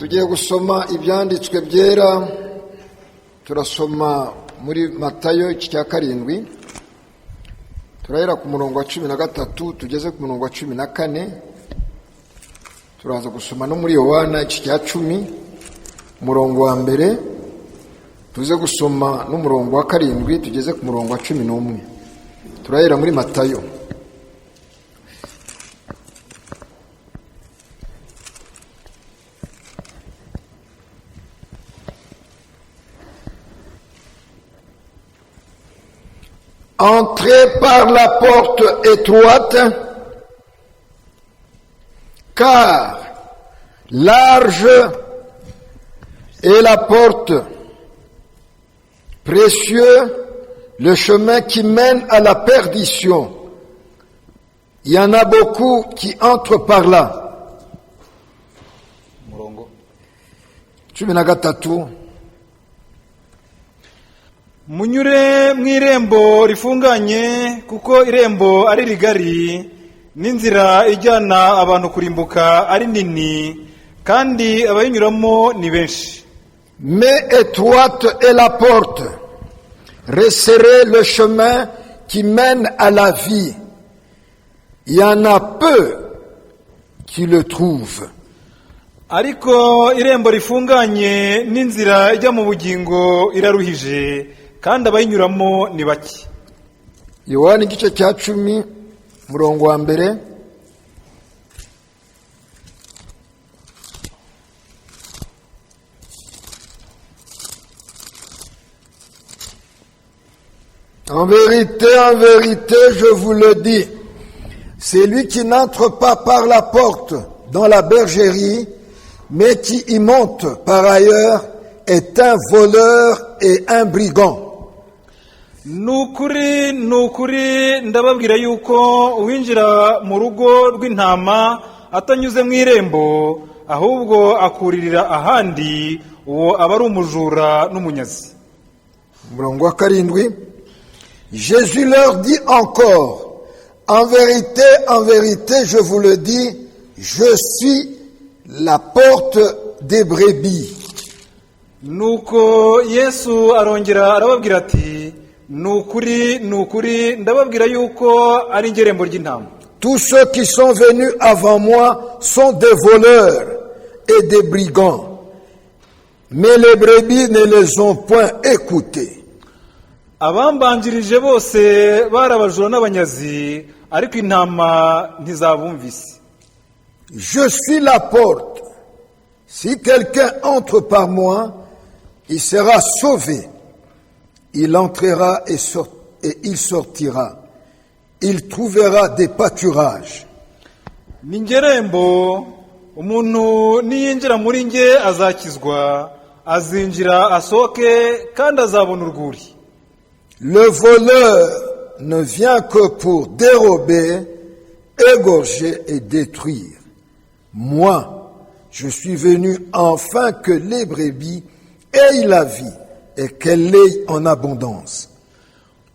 tugiye gusoma ibyanditswe byera. Turasoma muri Matayo iki cya 7, turahera ku murongo wa 13 tugeze ku murongo wa 14. Turaza gusoma no muri Yohana iki cya 10 umurongo wa mbere, tuze gusoma n'umurongo wa 7 tugeze ku murongo wa 11. Turahera muri Matayo. Entrez par la porte étroite, car large est la porte, précieux le chemin qui mène à la perdition. Il y en a beaucoup qui entrent par là. Munyure mw'irembo rifunganye, kuko irembo ari rigari n'inzira ijyana abantu kurimbuka ari nini, kandi abayinyuramo ni benshi. Mais étroite est la porte, resserré le chemin qui mène à la vie. Il y en a peu qui le trouvent. Ariko irembo rifunganye n'inzira ijya mu bugingo iraruhije, kandi abayinyuramo ni bake. Yohana igice cya 10 murongo wa mbere. En vérité, je vous le dis, celui qui n'entre pas par la porte dans la bergerie, mais qui y monte par ailleurs, est un voleur et un brigand. Nukuri ndababwira yuko uwinjira mu rugo rw'intama atanyuze mu irembo, ahubwo akuririra ahandi, uwo aba ari umujura n'umunyazi. Murongo wa 7. Jésus leur dit encore, en vérité, je vous le dis, je suis la porte des brebis. Nuko Yesu arongera arababwira ati, nukuri ndababwira yuko ari irembo ry'intama. Tous ceux qui sont venus avant moi sont des voleurs et des brigands, mais les brebis ne les ont point écoutés. Abambanjirije bose bari abajura n'abanyazi, ariko intama ntizabumvise. Je suis la porte. Si quelqu'un entre par moi, il sera sauvé. Il entrera et il sortira. Il trouvera des pâturages. Ninjye rembo, umuntu niyinjira muri nge azakizwa, azinjira asohoke, kandi azabona urwuri. Le voleur ne vient que pour dérober, égorger et détruire. Moi, je suis venu afin que les brebis aient la vie et qu'elle l'ait en abondance.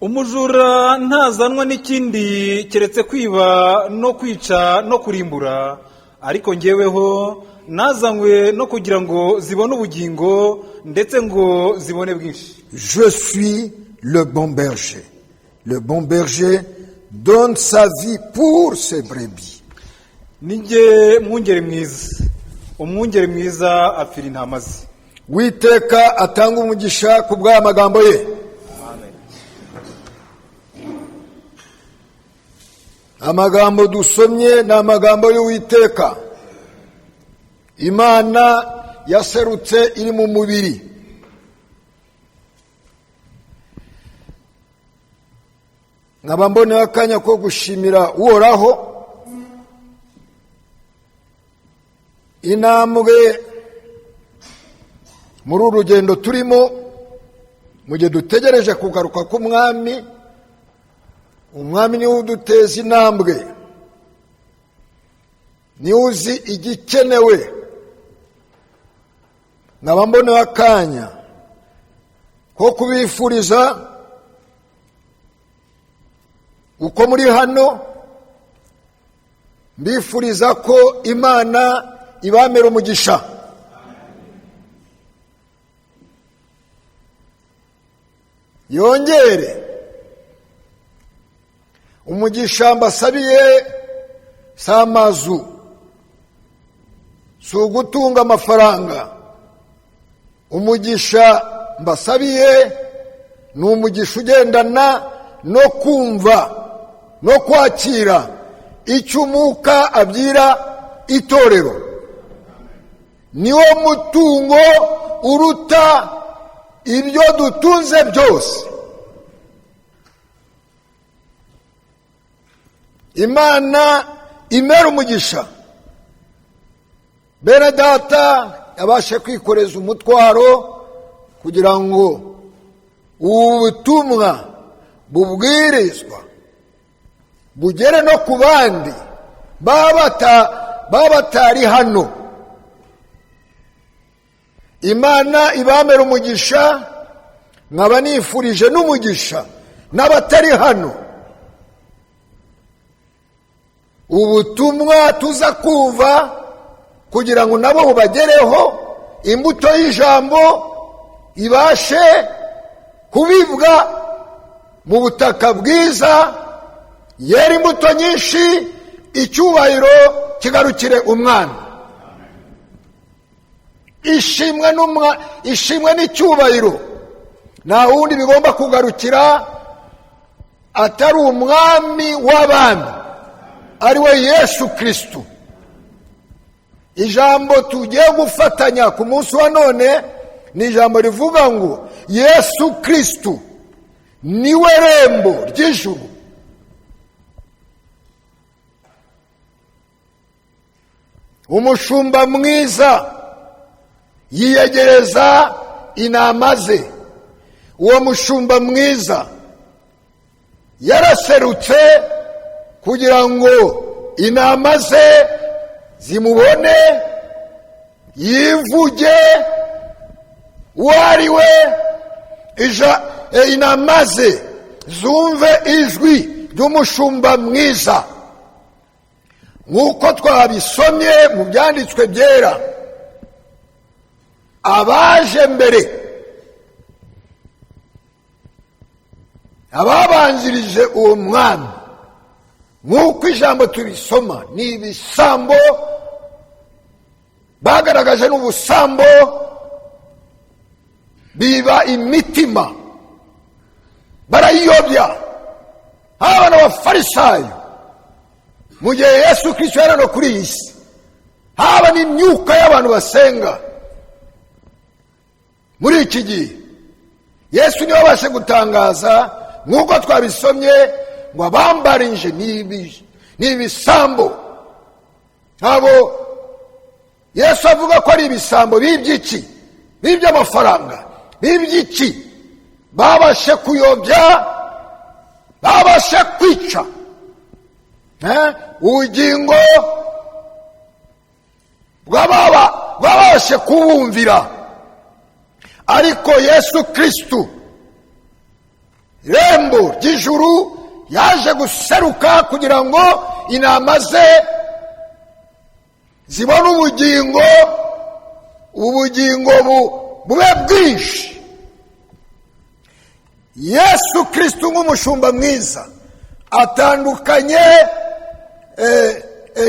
Umujura ntazanwa n'ikindi keretse kwiba no kwica no kurimbura, ariko njyeweho nazanywe no kugira ngo zibone ubugingo, ndetse ngo zibone bwinshi. Je suis le bon berger. Le bon berger donne sa vie pour ses brebis. Ninjye mwungeri mwiza, umwungeri mwiza apfira intama ze. Uwiteka atanga umugisha ku bw'aya magambo ye. Amen. Amagambo dusomye ni amagambo y'Uwiteka. Imana yaserutse iri mu mubiri. Nkaba mbonera akanya ko gushimira Uhoraho intambwe muri uru rugendo turimo, mu gihe dutegereje kugaruka k'umwami. Umwami niwe uduteza intambwe, niwe uzi igikenewe. Nkaba mbonera akanya ko kubifuriza uko muri hano, mbifuriza ko Imana ibamera umugisha. yongere. Umugisha mbasabiye si amazu, si ugutunga amafaranga. Umugisha mbasabiye ni umugisha ugendana no kumva no kwakira icyo Umwuka abwira itorero. Niwo mutungo uruta ibyo dutunze byose. Imana imera umugisha bene data yabashe kwikoreza umutwaro kugira ngo ubu butumwa bubwirizwa bugere no ku bandi baba batari hano. Imana ibamera umugisha, nkaba nifurije n'umugisha n'abatari hano. Ubutumwa tuza kumva kugira ngo nabo bubagereho, imbuto y'ijambo ibashe kubibwa mu butaka bwiza, yera imbuto nyinshi, icyubahiro kigarukire umwana. Ishimwe n'icyubahiro nta wundi bigomba kugarukira atari umwami w'abami, ari we Yesu Kristo. Ijambo tugiye gufatanya ku munsi wa none ni ijambo rivuga ngo Yesu Kristo niwe rembo ry'ijuru. Umushumba mwiza yiyegereza intama ze. Uwo mushumba mwiza yaraserutse kugira ngo intama ze zimubone, yivuge uwo ari we, intama ze zumve ijwi ry'umushumba mwiza. Nk'uko twabisomye mu byanditswe byera, abaje mbere, ababanjirije uwo mwami, nk'uko ijambo tubisoma, ni ibisambo bagaragaje n'ubusambo, biba imitima, barayiyobya, haba n'abafarisayo mu gihe Yesu Kristo yari no kuri iyi si, haba n'imyuka y'abantu basenga muri iki gihe. Yesu niwe abashe gutangaza nk'uko twabisomye ngo abambarije ni ibisambo. Abo Yesu avuga ko ari ibisambo b'iby'iki, b'iby'amafaranga, b'iby'iki, babashe kuyobya, babashe kwica ubugingo bwabashe kubumvira. Ariko Yesu Kristo, irembo ry'ijuru, yaje guseruka kugira ngo intama ze zibone ubugingo bube bwinshi. Yesu Kristo nk'umushumba mwiza atandukanye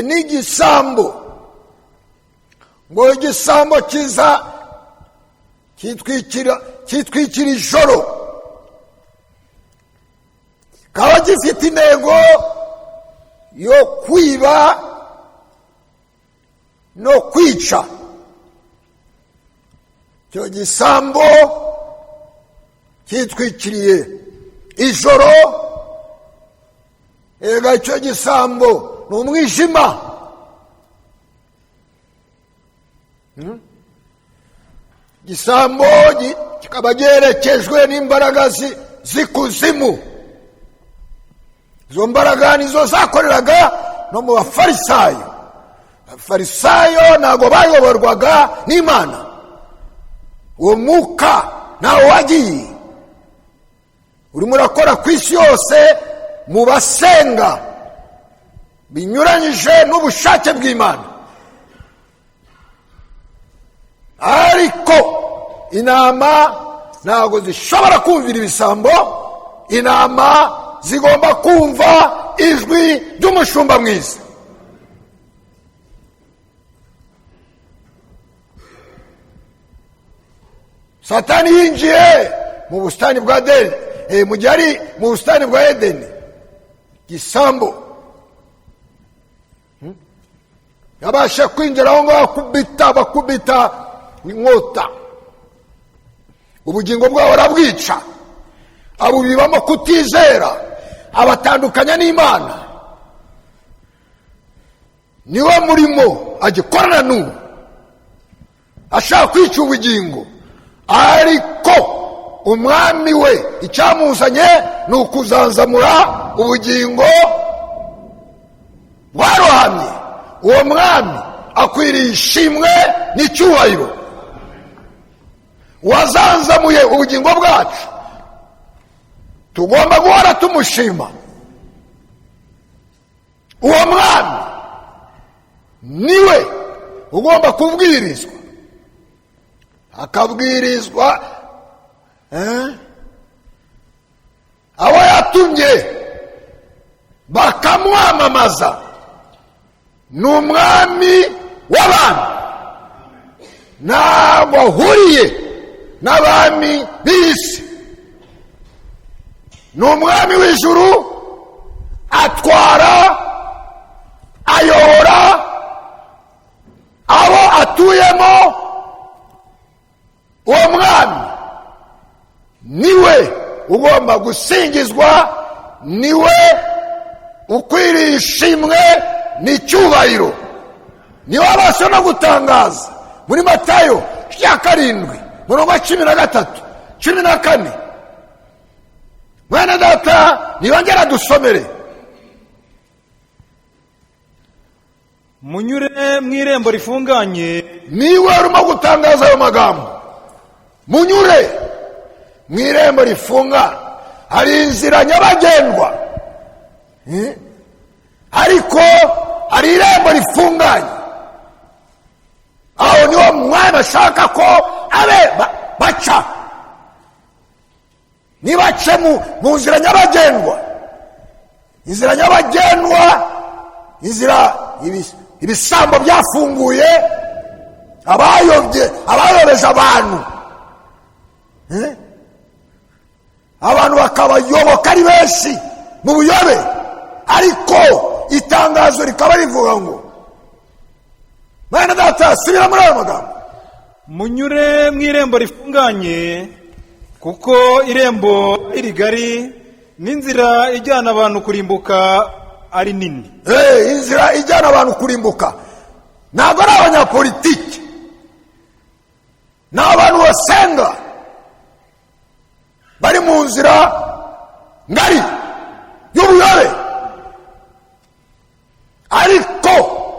n'igisambo. Ngo igisambo kiza kitwikira ijoro, kaba gifite intego yo kwiba no kwica. Icyo gisambo kitwikiriye ijoro, icyo gisambo ni umwijima. Gisambo kikaba giherekejwe n'imbaraga z'ikuzimu. Izo mbaraga nizo zakoreraga no mu bafarisayo. Abafarisayo ntabwo bayoborwaga n'Imana. Uwo mwuka ntawo wagiye, urimo urakora ku isi yose mu basenga binyuranyije n'ubushake bw'Imana. Ariko intama ntabwo zishobora kumvira ibisambo. Intama zigomba kumva ijwi ry'umushumba mwiza. Satani yinjiye mu busitani bwa Edeni, mu gihe ari mu busitani bwa Edeni, gisambo yabasha kwinjira aho ngaho bakubita inkota, ubugingo bwabo arabwica, abubibamo kutizera, abatandukanya n'Imana. Niwe murimo agikorana n'ubu, ashaka kwica ubugingo. Ariko umwami we icyamuzanye ni ukuzanzamura ubugingo bwarohamye. Uwo mwami akwiriye ishimwe n'icyubahiro, wazanzamuye ubugingo bwacu. Tugomba guhora tumushima. Uwo mwami niwe ugomba kubwirizwa, akabwirizwa abo yatumye bakamwamamaza. Ni umwami w'abantu, ntabwo ahuriye n'abami b'isi. Ni umwami w'ijuru, atwara, ayobora abo atuyemo. Uwo mwami niwe ugomba gusingizwa, niwe ukwiriye ishimwe n'icyubahiro. Niwe abasha no gutangaza muri Matayo 7:13-14. Mwene data nibongera dusomere. munyure mu irembo rifunganye. Niwe urimo gutangaza ayo magambo. Munyure mu irembo rifunganye. Hari inzira nyabagendwa, ariko hari irembo rifunganye. Aho niho mwami ashaka ko abe baca. Nibace mu nzira nyabagendwa. Inzira nyabagendwa, inzira ibisambo byafunguye, abayobeje abantu, abantu bakabayoboka ari benshi mu buyobe. Ariko itangazo rikaba rivuga ngo, mwene data subira muri ayo magambo. munyure mu irembo rifunganye, kuko irembo rigari n'inzira ijyana abantu kurimbuka ari nini. Inzira ijyana abantu kurimbuka ntabwo ari abanyapolitiki, ni abantu basenga, bari mu nzira ngari y'ubuyobe. Ariko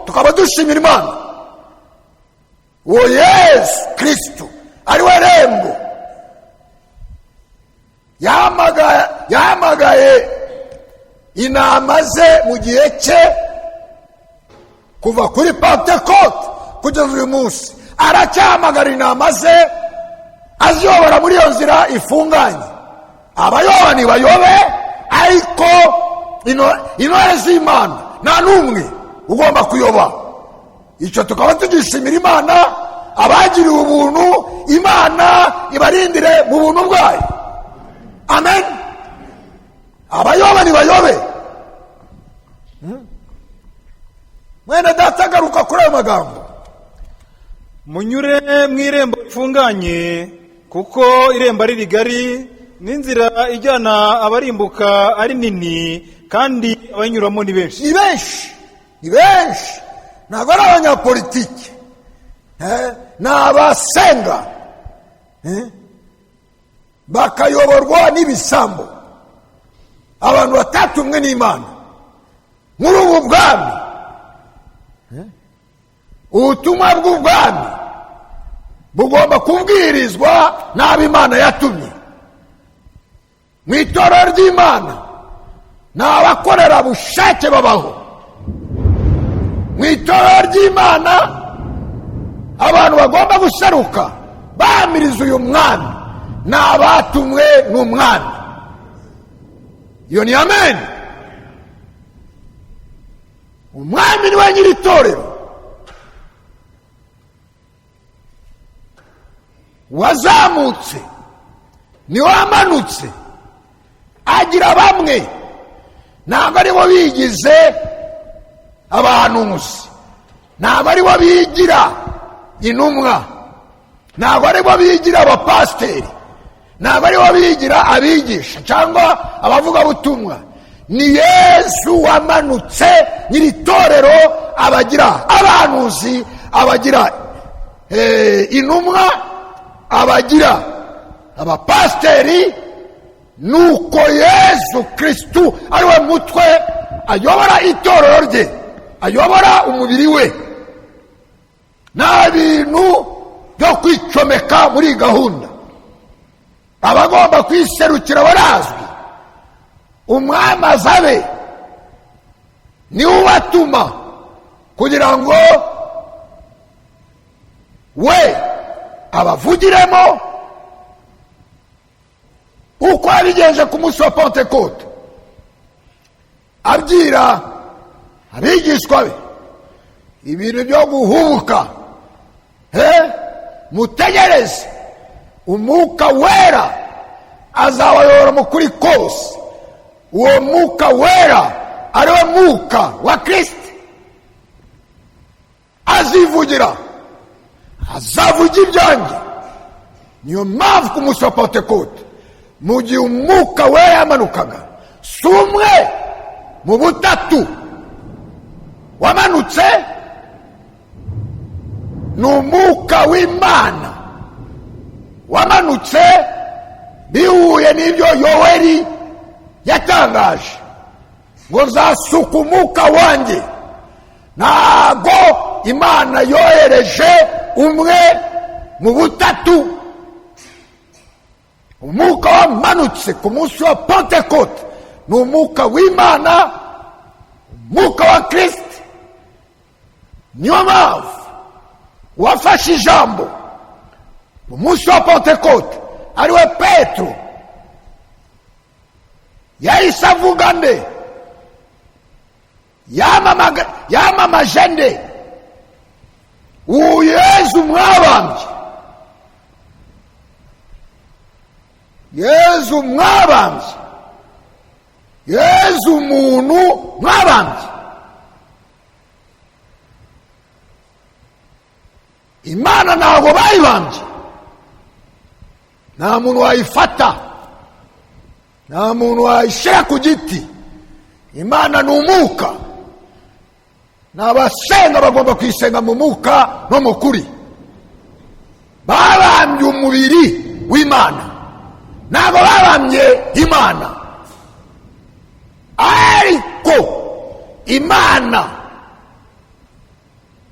tukaba dushimira Imana, uwo Yesu Kristo ari we rembo yahamagaye inama ze mu gihe cye, kuva kuri Pentekote kugeza uyu munsi. Aracyahamagara inama ze, aziyobora muri iyo nzira ifunganye. Abayoba ntibayobe, ariko intore z'Imana nta n'umwe ugomba kuyoba. Icyo tukaba tugishimira Imana, abagiriwe ubuntu, Imana ibarindire mu buntu bwayo. Amen. Abayoba ntibayobe. Mwene data agaruka kuri ayo magambo. munyure mu irembo rifunganye, kuko irembo ari rigari n'inzira ijyana abarimbuka ari nini, kandi abanyuramo ni benshi. Ni benshi, ntabwo ari abanyapolitiki, ni abasenga, bakayoborwa n'ibisambo, abantu batatumwe n'Imana. Muri ubu bwami, ubutumwa bw'ubwami bugomba kubwirizwa n'ab'Imana yatumye. Mu itorero ry'Imana ni abakorerabushake babaho. Mu itorero ry'Imana abantu bagomba guseruka bahamiriza uyu mwami ni abatumwe n'umwami. Iyo ni amen. Umwami ni we nyiri itorero, wazamutse ni wamanutse agira bamwe, ntabwo ari bo bigize abahanuzi, ntabwo ari bo bigira intumwa, ntabwo ari bo bigira abapasiteri, ntabwo ari bo bigira abigisha cyangwa abavugabutumwa. Ni Yesu wamanutse nyiri itorero, abagira abahanuzi, abagira intumwa, abagira abapasiteri. Nuko Yesu Kristu ari we mutwe, ayobora itorero rye, ayobora umubiri we. Nta bintu byo kwicomeka muri gahunda. Abagomba kwiserukira barazwi. Umwami azabe niwe ubatuma kugira ngo we abavugiremo, uko yabigenje ku munsi wa Pentekote, abwira abigishwa be ibintu byo guhubuka. Mutegereze umwuka wera, azabayobora mu kuri kose. Uwo mwuka wera ari we mwuka wa Kristo. Azivugira, azavuga ibyanjye. Niyo mpamvu ku munsi wa Pentekote, mu gihe umwuka wera yamanukaga, si umwe mu butatu wamanutse, ni umwuka w'Imana wamanutse. Bihuye n'ibyo Yoweri yatangaje ngo nzasuka umwuka wanjye. Ntabwo Imana yohereje umwe mu butatu. Umwuka wamanutse ku munsi wa Pentekote ni umwuka w'Imana, umwuka wa Kristo. Niyo mpamvu wafashe ijambo mu munsi wa Pentekote ari we Petero yahise avuga nde, yamamaje nde? Uwo Yesu mwabambye, Yesu mwabambye, Yesu umuntu mwabambye. Imana ntabwo bayibambye, nta muntu wayifata, nta muntu wayishyira ku giti. Imana ni umwuka, n'abasenga bagomba kuyisenga mu mwuka no mu kuri. Babambye umubiri w'Imana, ntabwo babambye Imana. Ariko Imana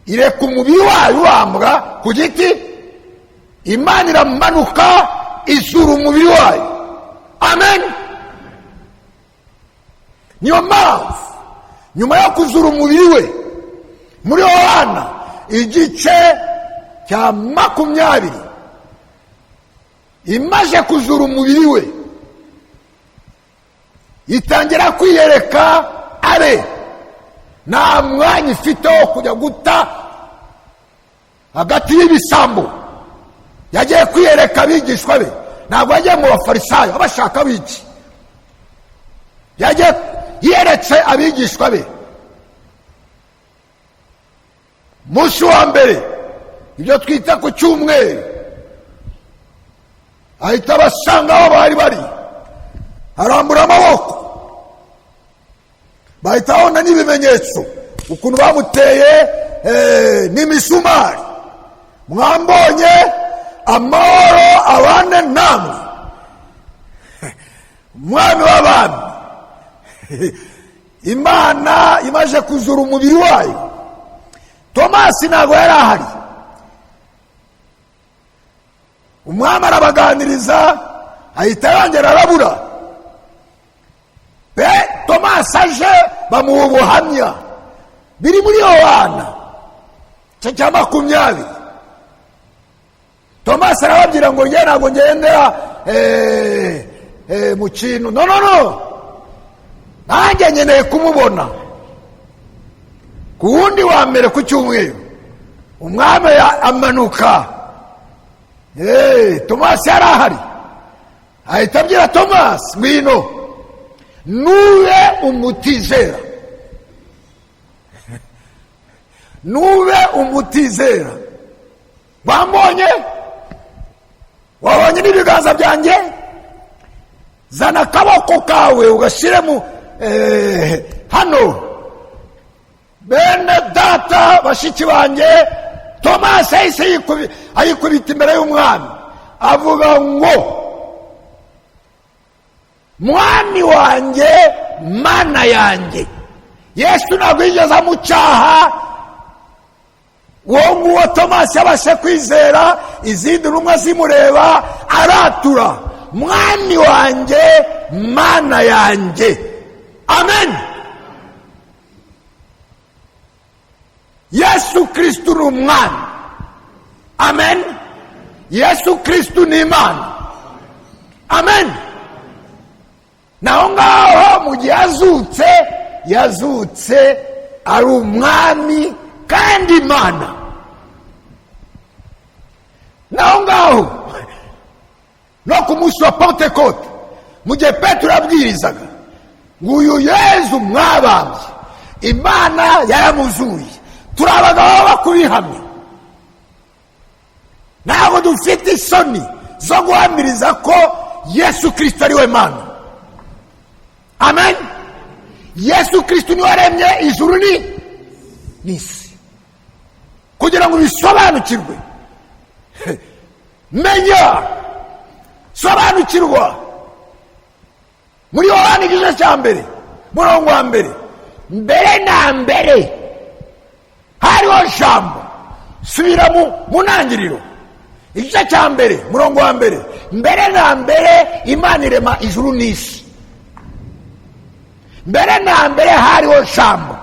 ireka umubiri wayo ubambwa ku giti, Imana iramanuka izura umubiri wayo. Amen. Niyo mpamvu nyuma yo kuzura umubiri we, muri Yohana igice cya 20, imaze kuzura umubiri we, itangira kwiyereka abe. Nta mwanya ifite wo kujya guta hagati y'ibisambo. Yagiye kwiyereka abigishwa be, ntabwo yagiye mu bafarisayo abashaka biki. Yagiye yeretse abigishwa be. Munsi wa mbere, ibyo twita ku cyumweru, ahita basanga aho bari bari, arambura amaboko, bahita babona n'ibimenyetso ukuntu bamuteye n'imisumari. Mwambonye, amahoro abane namwe. Umwami w'abami, Imana imaze kuzura umubiri wayo. Tomasi ntabwo yari ahari. Umwami arabaganiriza, ahita yongera arabura. Tomasi aje bamuha ubuhamya, biri muri Yohana cya 20. Tomasi arababwira ngo njye ntabwo ngendera mu kintu. No, nanjye nkeneye kumubona. Ku wundi wa mbere ku cyumweru umwami amanuka, Tomasi yari ahari, ahita abwira Tomasi, ngwino nube umutizera, nube umutizera. Wambonye? Wabonye n'ibiganza byanjye? Zana akaboko kawe ugashyire mu hano. Bene data bashiki banjye, Tomasi yahise ayikubita imbere y'umwami avuga ngo, mwami wanjye, mana yanjye. Yesu ntabwo yigeze amucyaha. Uwo nguwo Tomasi yabashe kwizera, izindi ntumwa zimureba, aratura, mwami wanjye, mana yanjye. Amen. Yesu Kristo ni umwami. Amen. Yesu Kristo ni Imana. Amen. Naho ngaho mu gihe yazutse ari umwami kandi Imana. Naho ngaho no ku munsi wa Pentekote, mu gihe Petero yabwirizaga ngo uyu Yesu mwabambye, Imana yaramuzuye, turi abagabo bakubihamya. Ntabwo dufite isoni zo guhamiriza ko Yesu Kristo ari we Mana. Amen. Yesu Kristo niwe waremye ijuru n'isi. Kugira ngo bisobanukirwe, menya, sobanukirwa. Muri Yohana igice cya mbere murongo wa mbere, mbere na mbere hariho Jambo. Subira mu ntangiriro igice cya mbere murongo wa mbere, mbere na mbere Imana irema ijuru n'isi. Mbere na mbere hariho Jambo.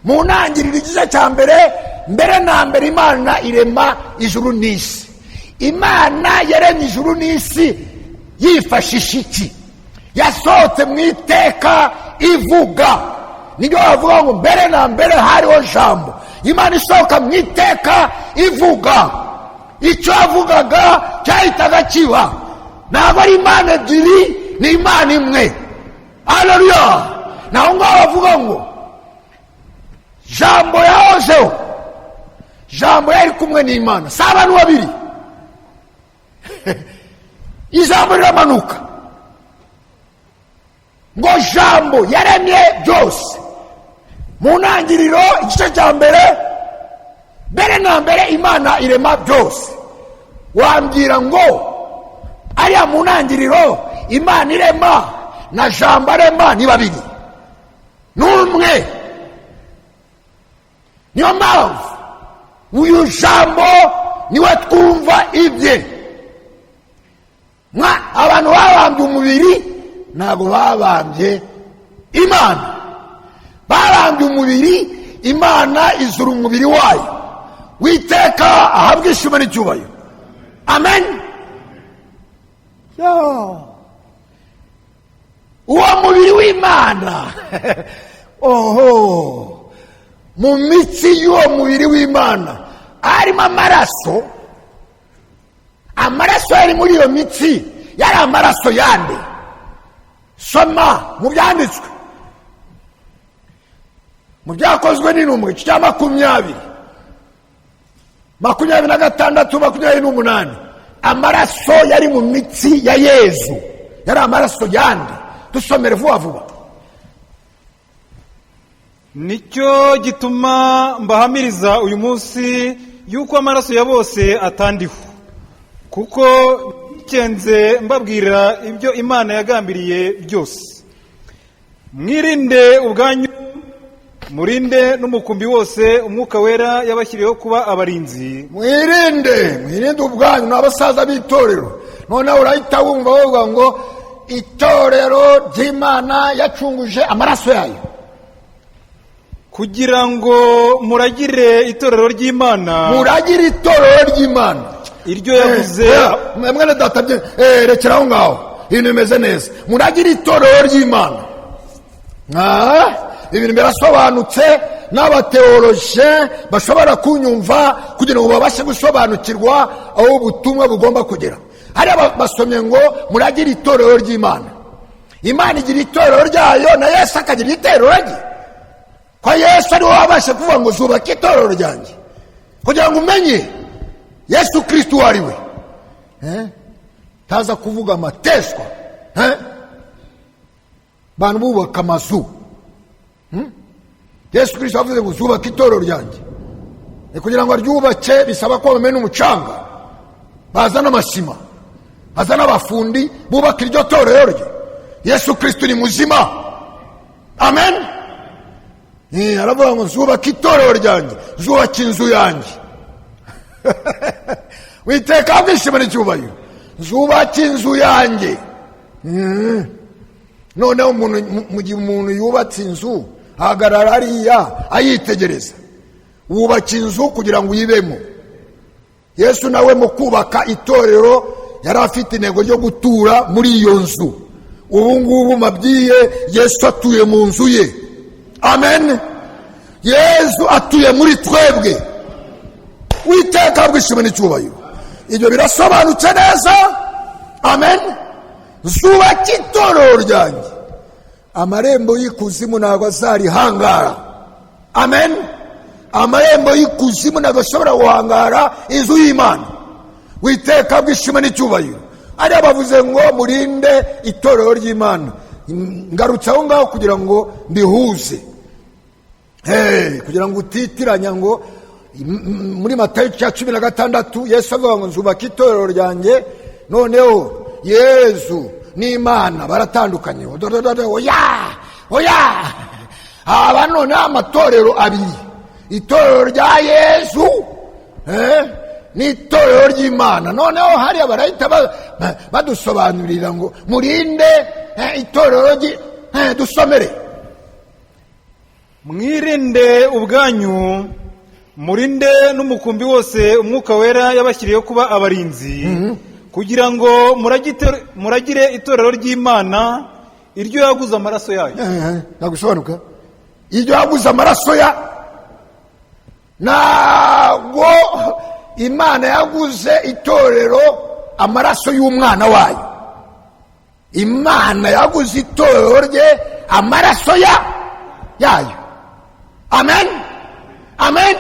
Mu ntangiriro igice cya mbere, mbere na mbere Imana irema ijuru n'isi. Imana yaremye ijuru n'isi yifashisha iki? Yasohotse mu iteka ivuga. Nibyo bavuga ngo mbere na mbere hariho Jambo. Imana isohoka mu iteka ivuga. Icyo yavugaga cyahitaga kiba. Ntabwo ari Imana ebyiri, ni Imana imwe. Haleluya. Naho ngaho bavuga ngo Jambo yahozeho. Jambo yari kumwe n'Imana, si abantu babiri. Ijambo riramanuka ngo Jambo yaremye byose. Mu ntangiriro igice cya mbere, mbere na mbere Imana irema byose. Wambwira ngo ariya mu ntangiriro Imana irema na Jambo arema ni babiri, n'umwe. Niyo mpamvu uyu Jambo niwe twumva ibye. Abantu babambye umubiri ntabwo babambye Imana. Babambye umubiri, Imana izura umubiri wayo. Witeka ahabwe ishimwe n'icyubahiro. Amen. Uwo mubiri w'Imana mu mitsi y'uwo mubiri w'Imana harimo amaraso. Amaraso yari muri iyo mitsi yari amaraso yande. Soma mu byanditswe, mu byakozwe n'intumwa igice cya 20, 26, 28. Amaraso yari mu mitsi ya Yesu yari amaraso yande. Dusomere vuba vuba. Nicyo gituma mbahamiriza uyu munsi yuko amaraso ya bose atandiho, kuko bikenze mbabwira ibyo Imana yagambiriye byose. Mwirinde ubwanyu, murinde n'umukumbi wose Umwuka Wera yabashyiriyeho kuba abarinzi. Mwirinde ubwanyu n'abasaza b'itorero. None urahita wumva bavuga ngo itorero ry'Imana yacunguje amaraso yayo, kugira ngo muragire itorero ry'Imana. Muragire itorero ry'Imana. iryo yavuze mwene data rekera aho ngaho, ibintu bimeze neza. Muragira itorero ry'Imana. Ibintu birasobanutse, n'abateoloje bashobora kunyumva kugira ngo babashe gusobanukirwa aho ubutumwa bugomba kugera. Hari basomye ngo muragira itorero ry'Imana. Imana igira itorero ryayo, na Yesu akagira itorero rye. Kwa Yesu ari wabashe kuvuga ngo zubaka itorero ryanjye, kugira ngo umenye Yesu Kristo ari we. Taza kuvuga amateshwa. Bantu bubaka amazu. Yesu Kristo avuze ngo zubaka itorero ryanjye. Kugira ngo aryubake bisaba ko bamena umucanga, bazana amasima, bazana abafundi bubaka iryo torero rye. Yesu Kristo ni muzima. Amen. Aravuga ngo zubaka itorero ryanjye, zubaka inzu yanjye. Witeka bwishimira icyubahiro. Zubaka inzu yanjye. Noneho mu gihe umuntu yubatse inzu, ahagarara hariya ayitegereza. Wubaka inzu kugira ngo uyibemo. Yesu nawe mu kubaka itorero yari afite intego yo gutura muri iyo nzu. Ubu ngubu mabyiye Yesu atuye mu nzu ye. Amen. Yesu atuye muri twebwe. Witeka bwishimira icyubahiro. Ibyo birasobanutse neza. Amen. Zubaka itorero ryanjye, amarembo y'ikuzimu ntabwo azarihangara. Amen. Amarembo y'ikuzimu ntabwo ashobora guhangara inzu y'Imana. Witeka bwishimira n'icyubahiro. Ariya bavuze ngo murinde itorero ry'Imana. Ngarutse aho ngaho kugira ngo mbihuze, kugira ngo utitiranya ngo muri Matayo 16 Yesu avuga ngo nzubaka itorero ryanjye. Noneho Yesu n'Imana baratandukanye. Oya aba none amatorero abiri, itorero rya Yesu n'itorero ry'Imana. Noneho hariya barahita badusobanurira ngo murinde itorero dusomere. Mwirinde ubwanyu, murinde n'umukumbi wose Umwuka Wera yabashyiriyeho kuba abarinzi, kugira ngo muragire itorero ry'Imana, iryo yaguze amaraso yayo. Nagusobanuka? Iryo yaguze amaraso ya, ntabwo Imana yaguze itorero amaraso y'umwana wayo. Imana yaguze itorero rye amaraso yayo. Amen. Amen.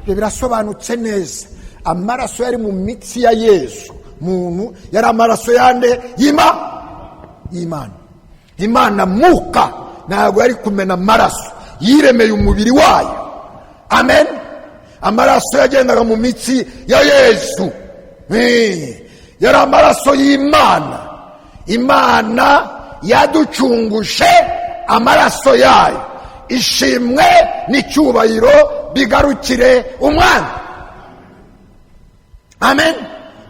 Ibyo birasobanutse neza. Amaraso yari mu mitsi ya Yesu muntu yari amaraso yande y'Imana. Imana Mwuka ntabwo yari kumena amaraso, yiremeye umubiri wayo. Amen. Amaraso yagendaga mu mitsi ya Yesu, yari amaraso y'Imana. Imana yaducunguje amaraso yayo. Ishimwe n'icyubahiro bigarukire umwana. Amen.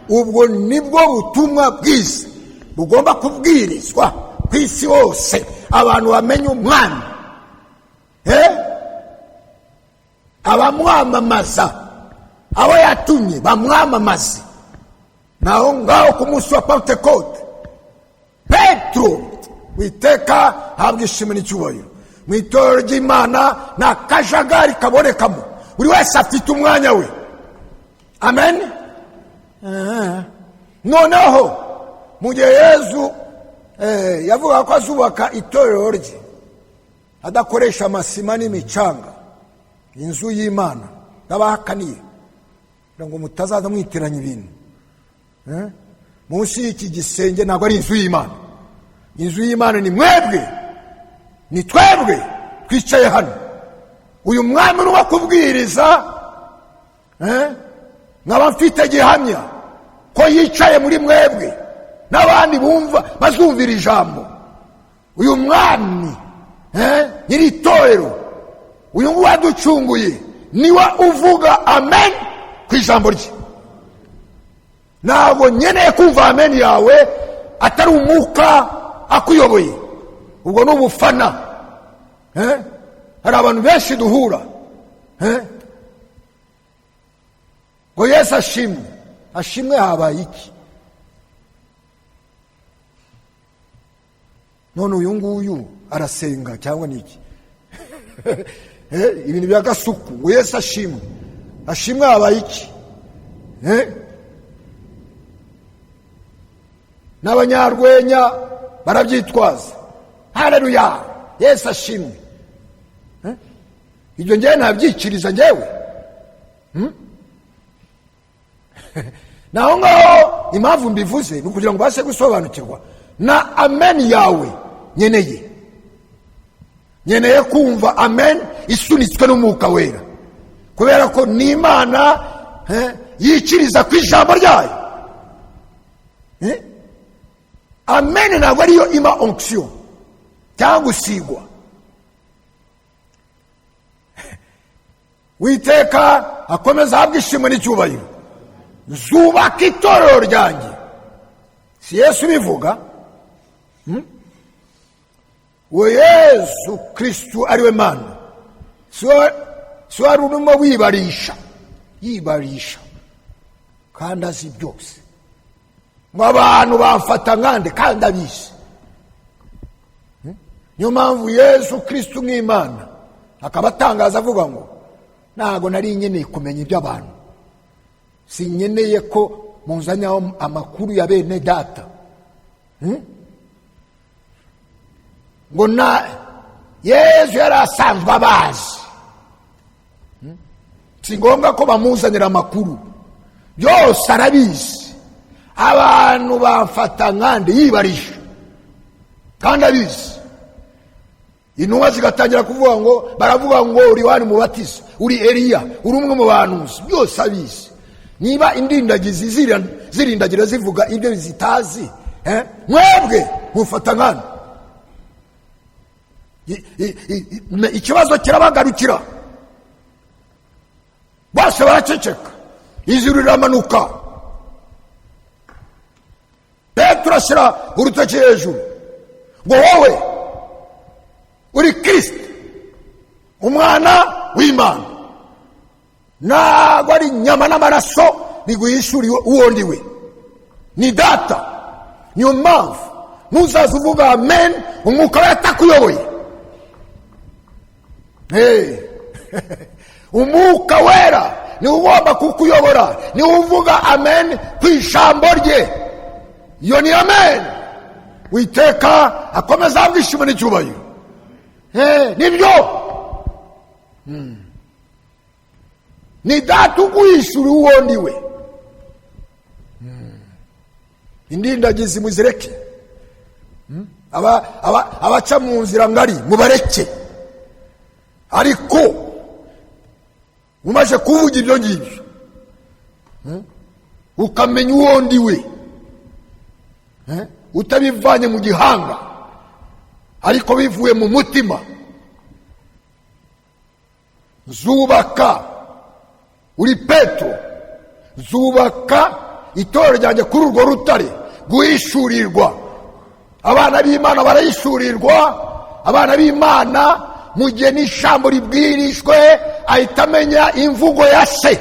Ubwo nibwo butumwa bwiza bugomba kubwirizwa ku isi hose, abantu bamenye umwana. Abamwamamaza, abo yatumye bamwamamaze. Naho ngaho ku munsi wa Pentecote, Petro, Witeka habwa ishimwe n'icyubahiro. Mu itorero ry'Imana nta kajagari kabonekamo, buri wese afite umwanya we. Amen. Noneho mu gihe Yesu yavuga ko azubaka itorero rye adakoresha amasima n'imicanga, inzu y'Imana, n'abahakaniye kugira ngo mutazaza mwitiranya ibintu. Munsi y'iki gisenge ntabwo ari inzu y'Imana. Inzu y'Imana ni mwebwe, ni twebwe twicaye hano. Uyu mwami urimo kubwiriza, nkaba mfite gihamya ko yicaye muri mwebwe, n'abandi bumva bazumvira ijambo. Uyu mwami nyiri itorero, uyu nguyu waducunguye, niwe uvuga amen ku ijambo rye. Ntabwo nkeneye kumva amen yawe atari umwuka akuyoboye. Ubwo ni ubufana. Hari abantu benshi duhura ngo Yesu ashimwe, ashimwe habaye iki? none uyu nguyu arasenga cyangwa ni iki? ibintu bya gasuku ngo Yesu ashimwe, ashimwe habaye iki? n'abanyarwenya barabyitwaza, haleluya Yesu ashimwe. ibyo ngewe ntabyikiriza ngewe. naho ngaho impamvu mbivuze ni ukugira ngo ubashe gusobanukirwa na amen yawe nyeneye kumva amen isunitswe n'umwuka wera, kubera ko ni Imana yikiriza ku ijambo ryayo. amen ntabwo ariyo ima onction cyangwa usigwa. Uwiteka akomeza ahabwa ishimwe n'icyubahiro. Zubaka itorero ryanjye, si Yesu bivuga? we Yesu Kristu ariwe Mana, si wari urimo yibarisha kandi azi byose, ngo abantu bamfata nkande kandi abizi. niyo mpamvu Yesu Kristu nk'Imana akaba atangaza avuga ngo ntago nari nkeneye kumenya iby'abantu, sinkeneye ko muzanyaho amakuru ya bene data. ngo na Yesu yari asanzwe abazi, si ngombwa ko bamuzanira amakuru, byose arabizi. abantu bamfata nkande yibarisha kandi abizi. intumwa zigatangira kuvuga ngo, baravuga ngo uri Yohana Umubatiza, uri Eliya, uri umwe mu bahanuzi, byose abizi. niba indindagizi zirindagira zivuga ibyo zitazi, mwebwe mufata nkande. ikibazo kirabagarukira, bose baraceceka, ijuru riramanuka, Petero ashyira urutoki hejuru ngo wowe uri Kristo umwana w'Imana, ntabwo ari inyama n'amaraso biguhishuriwe uwo ndiwe, ni data. niyo mpamvu ntuzaze uvuga amen umwuka we atakuyoboye. umwuka wera niwe ugomba kukuyobora, niwe uvuga amen ku ijambo rye. iyo ni amen. Uwiteka akomeza ahabwa ishimwe n'icyubahiro. nibyo ni data uguhishura uwo ndiwe. indindagizi muzireke, abaca mu nzira ngari mubareke, ariko umaze kuvuga ibyo ngibyo ukamenya uwo ndiwe, utabivanye mu gihanga ariko bivuye mu mutima, zubaka, uri Petero, zubaka itorero ryanjye kuri urwo rutare guhishurirwa. abana b'Imana barahishurirwa. abana b'Imana mu gihe n'ijambo ribwirishwe ahita amenya imvugo ya se,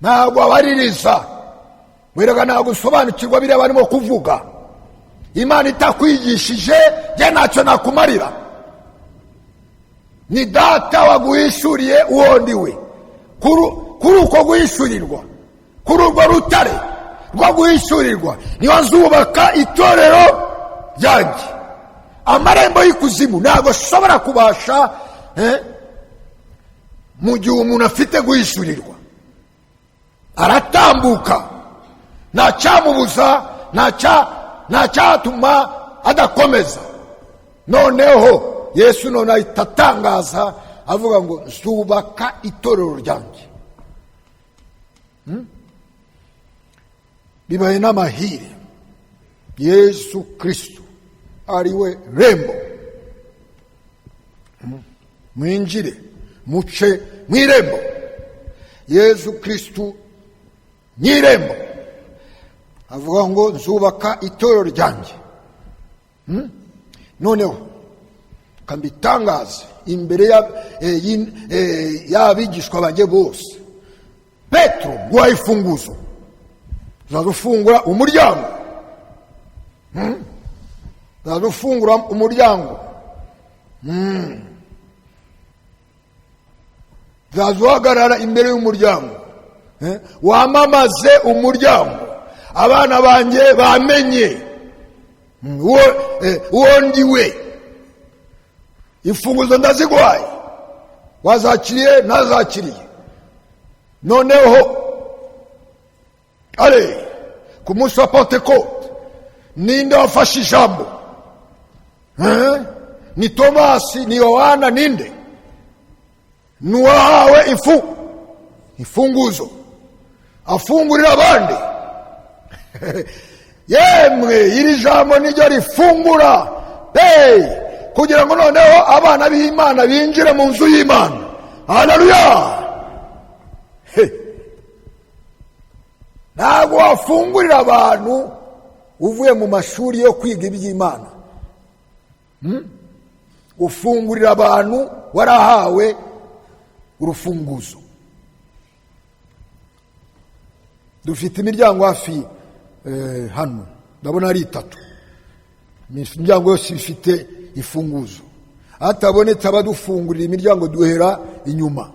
ntabwo abaririza. wereka ntabwo usobanukirwa biriya barimo kuvuga. Imana itakwigishije njye ntacyo nakumarira. ni data waguhishuriye uwo ndiwe. kuri uko guhishurirwa, kuri urwo rutare rwo guhishurirwa, niyo nzubaka itorero ryanjye. amarembo y'ikuzimu ntabwo ashobora kubasha mu gihe umuntu afite guhishurirwa. aratambuka, nta cyamubuza, nta cyatuma adakomeza. noneho Yesu none ahita atangaza avuga ngo zubaka itorero ryanjye. bibaye n'amahire Yesu Kristo ariwe rembo. mwinjire muce mw'irembo. Yesu Kristo nyirembo avuga ngo nzubaka itorero ryanjye. noneho kambitangaze imbere y'abigishwa banjye bose, Petero guhaye ifunguzo, uzaza ufungura umuryango, uzaza ufungura umuryango, uzaza uhagarara imbere y'umuryango, wamamaze umuryango, abana banjye bamenye uwo ndiwe, imfunguzo ndaziguhaye, wazakiriye ntazakiriye. Noneho ku munsi wa Pentekote ninde wafashe ijambo? Ni Tomasi, ni Yohana, ninde? Nuwahawe imfunguzo afungurira abandi. Yemwe iri jambo niryo rifungura kugira ngo noneho abana b'Imana binjire mu nzu y'Imana. Haleluya! Ntabwo wafungurira abantu uvuye mu mashuri yo kwiga iby'Imana. Ufungurira abantu warahawe urufunguzo. Dufite imiryango hafi hano, ndabona ari 3. Imiryango yose ifite ifunguzo. Hatabonetse abadufungurira imiryango duhera inyuma.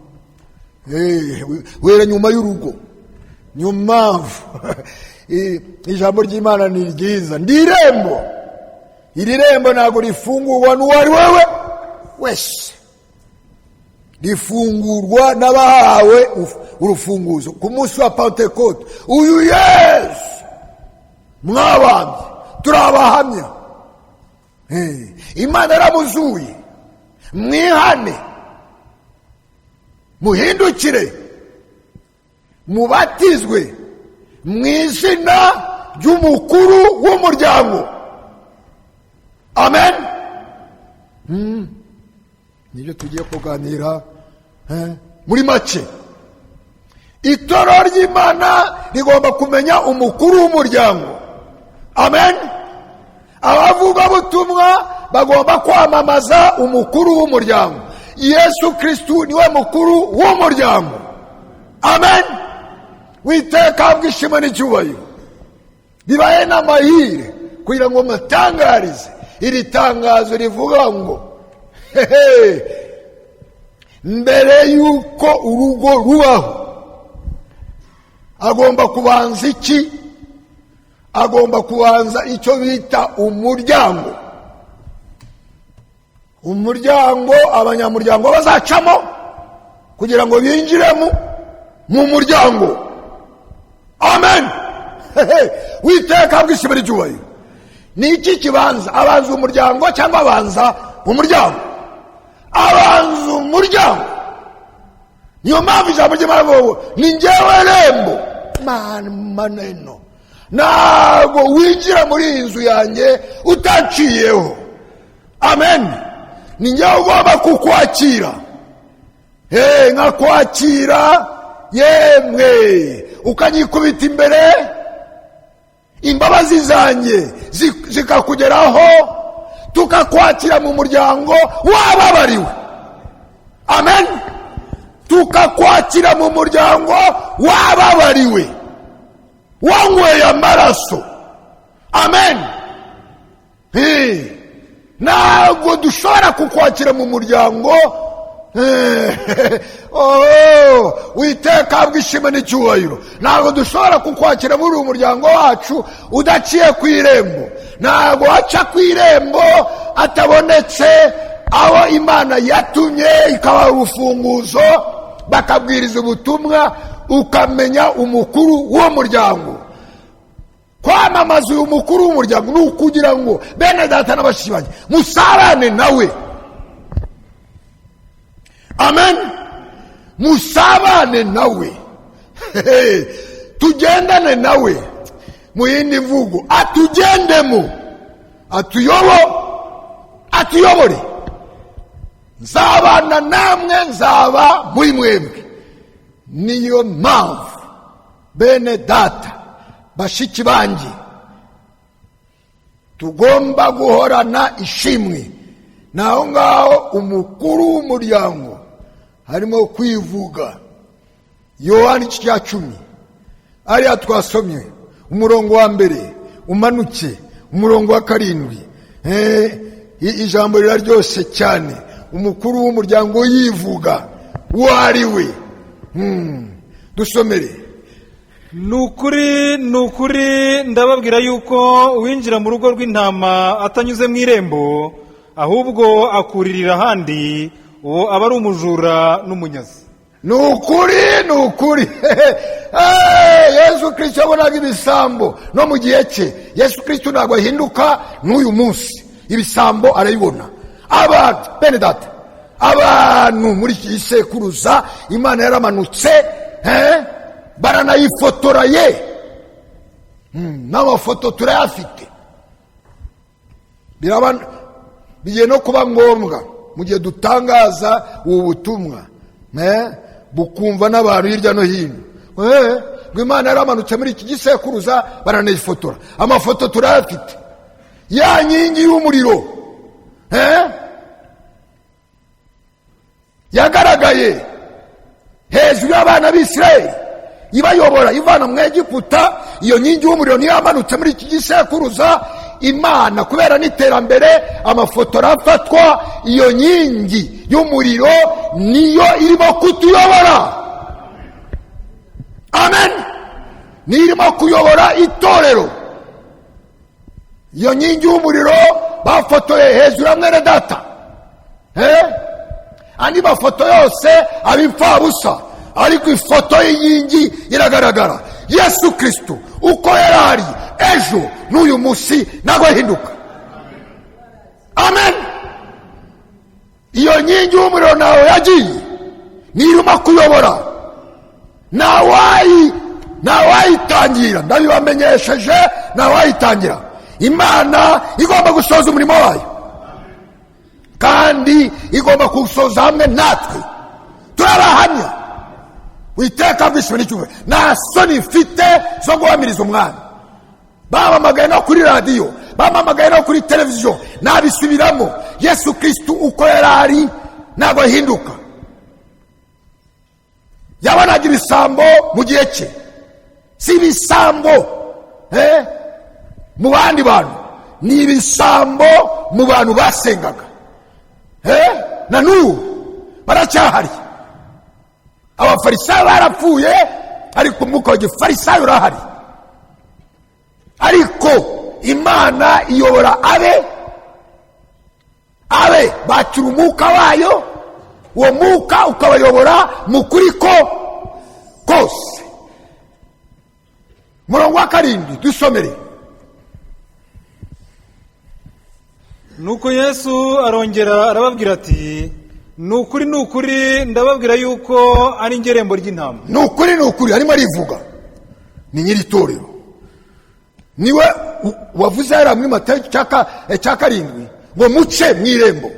Wera nyuma y'urugo. Nyuma ijambo ry'Imana ni ryiza. Ndirembo. Iri rembo ntabwo rifungurwa n'uwari wewe wese. Rifungurwa n'abahawe urufunguzo. Ku munsi wa Pentekote, uyu Yesu mwabambye turabahamya. Imana yaramuzuye. Mwihane, muhindukire, mubatizwe mu izina ry'umukuru w'umuryango. Amen. Nibyo tugiye kuganira muri make. Itorero ry'Imana rigomba kumenya umukuru w'umuryango. Amen. Abavugabutumwa bagomba kwamamaza umukuru w'umuryango. Yesu Kristo niwe mukuru w'umuryango. Amen. Witeka bw'ishimwe n'icyubahiro. Bibaye n'amahire kugira ngo mutangarize iri tangazo rivuga ngo mbere yuko urugo rubaho agomba kubanza iki? Agomba kubanza icyo bita umuryango. Umuryango abanyamuryango bazacamo kugira ngo binjiremo mu muryango. Amen. Witeka bw'ishimwe n'icyubahiro. Ni iki kibanza? Abanza umuryango cyangwa abanza umuryango? Abanza umuryango. Niyo mpamvu ijambo ry'Imana rivuga ni njyewe rembo. Maneno. Ntabwo winjira muri iyi nzu yanjye utaciyeho. Amen. Ni njyewe ugomba kukwakira. Nkakwakira yemwe ukanyikubita imbere, imbabazi zanjye zikakugeraho, tukakwakira mu muryango wababariwe. Amen. Tukakwakira mu muryango wababariwe, wanyweye amaraso. Amen. Ntabwo dushobora kukwakira mu muryango Witeka bw'ishimwe n'icyubahiro. Ntabwo dushobora kukwakira muri uyu muryango wacu udaciye ku irembo. Ntabwo waca ku irembo atabonetse aho Imana yatumye ikabaha urufunguzo bakabwiriza ubutumwa, ukamenya umukuru w'uwo muryango. Kwamamaza uyu mukuru w'umuryango ni ukugira ngo bene data n'abashiki banjye musarane nawe. Amen. Musabane nawe. Tugendane nawe. Mu yindi mvugo, atugendemo, atuyobore. Nzabana namwe, nzaba muri mwebwe. Niyo mpamvu bene data bashiki banjye tugomba guhorana ishimwe. Naho ngaho umukuru w'umuryango harimo kwivuga. Yohana igice cya 10 ariya twasomye umurongo wa mbere umanuke umurongo wa 7. Ijambo riraryoshe cyane, umukuru w'umuryango yivuga uwo ari we. Dusomere. Nukuri ndababwira yuko uwinjira mu rugo rw'intama atanyuze mu irembo ahubwo akuririra ahandi, uwo aba ari umujura n'umunyazi. Nukuri Yesu Kristo yabonaga ibisambo no mu gihe cye. Yesu Kristo ntabwo ahinduka n'uyu munsi, ibisambo arayibona. Abantu bene data, abantu muri iki gisekuruza Imana yaramanutse, baranayifotora ye, n'amafoto turayafite. Bigiye no kuba ngombwa mu gihe dutangaza ubu butumwa bukumva n'abantu hirya no hino ngo Imana yaramanutse muri iki gisekuruza, baranayifotora. Amafoto turayafite. Ya nkingi y'umuriro yagaragaye hejuru y'abana b'Isirayeli ibayobora ivana mu Egiputa. Iyo nkingi y'umuriro niyo yamanutse muri iki gisekuruza. Imana kubera n'iterambere amafoto arafatwa, iyo nkingi y'umuriro niyo irimo kutuyobora. Amen. Niyo irimo kuyobora itorero. Iyo nkingi y'umuriro bafotoye hejuru ya mwene data. Andi mafoto yose abipfabusa, ariko ifoto y'inkingi iragaragara. Yesu Kristo uko yarari ejo n'uyu munsi ntabwo ahinduka. Amen. Iyo nkingi y'umuriro nawe yagiye nirimo kuyobora, nawayitangira. Ndabibamenyesheje, nawayitangira. Imana igomba gusoza umurimo wayo, kandi igomba kuwusoza hamwe natwe. Turabahamya witeka bwishwe n'icyubahiro. Nta soni mfite zo guhamiriza umwami. Bamamagaye no kuri radiyo, bamamagaye no kuri televiziyo, nabisubiramo. Yesu Kristo uko yarari ntabwo ahinduka. Yabonaga ibisambo mu gihe cye, si ibisambo mu bandi bantu, ni ibisambo mu bantu basengaga. Na n'ubu baracyahari. Abafarisayo barapfuye, ariko umwuka wa gifarisayo urahari. Ariko Imana iyobora abe bakira umwuka wayo, uwo mwuka ukabayobora mu kuri kose. Murongo wa 7 dusomere. Nuko Yesu arongera arababwira ati, nukuri ndababwira yuko ari ingerembo ry'intama. Nukuri arimo arivuga, ni nyiri itorero. Niwe wavuze hariya muri Matayo cya 7 ngo muce mu irembo,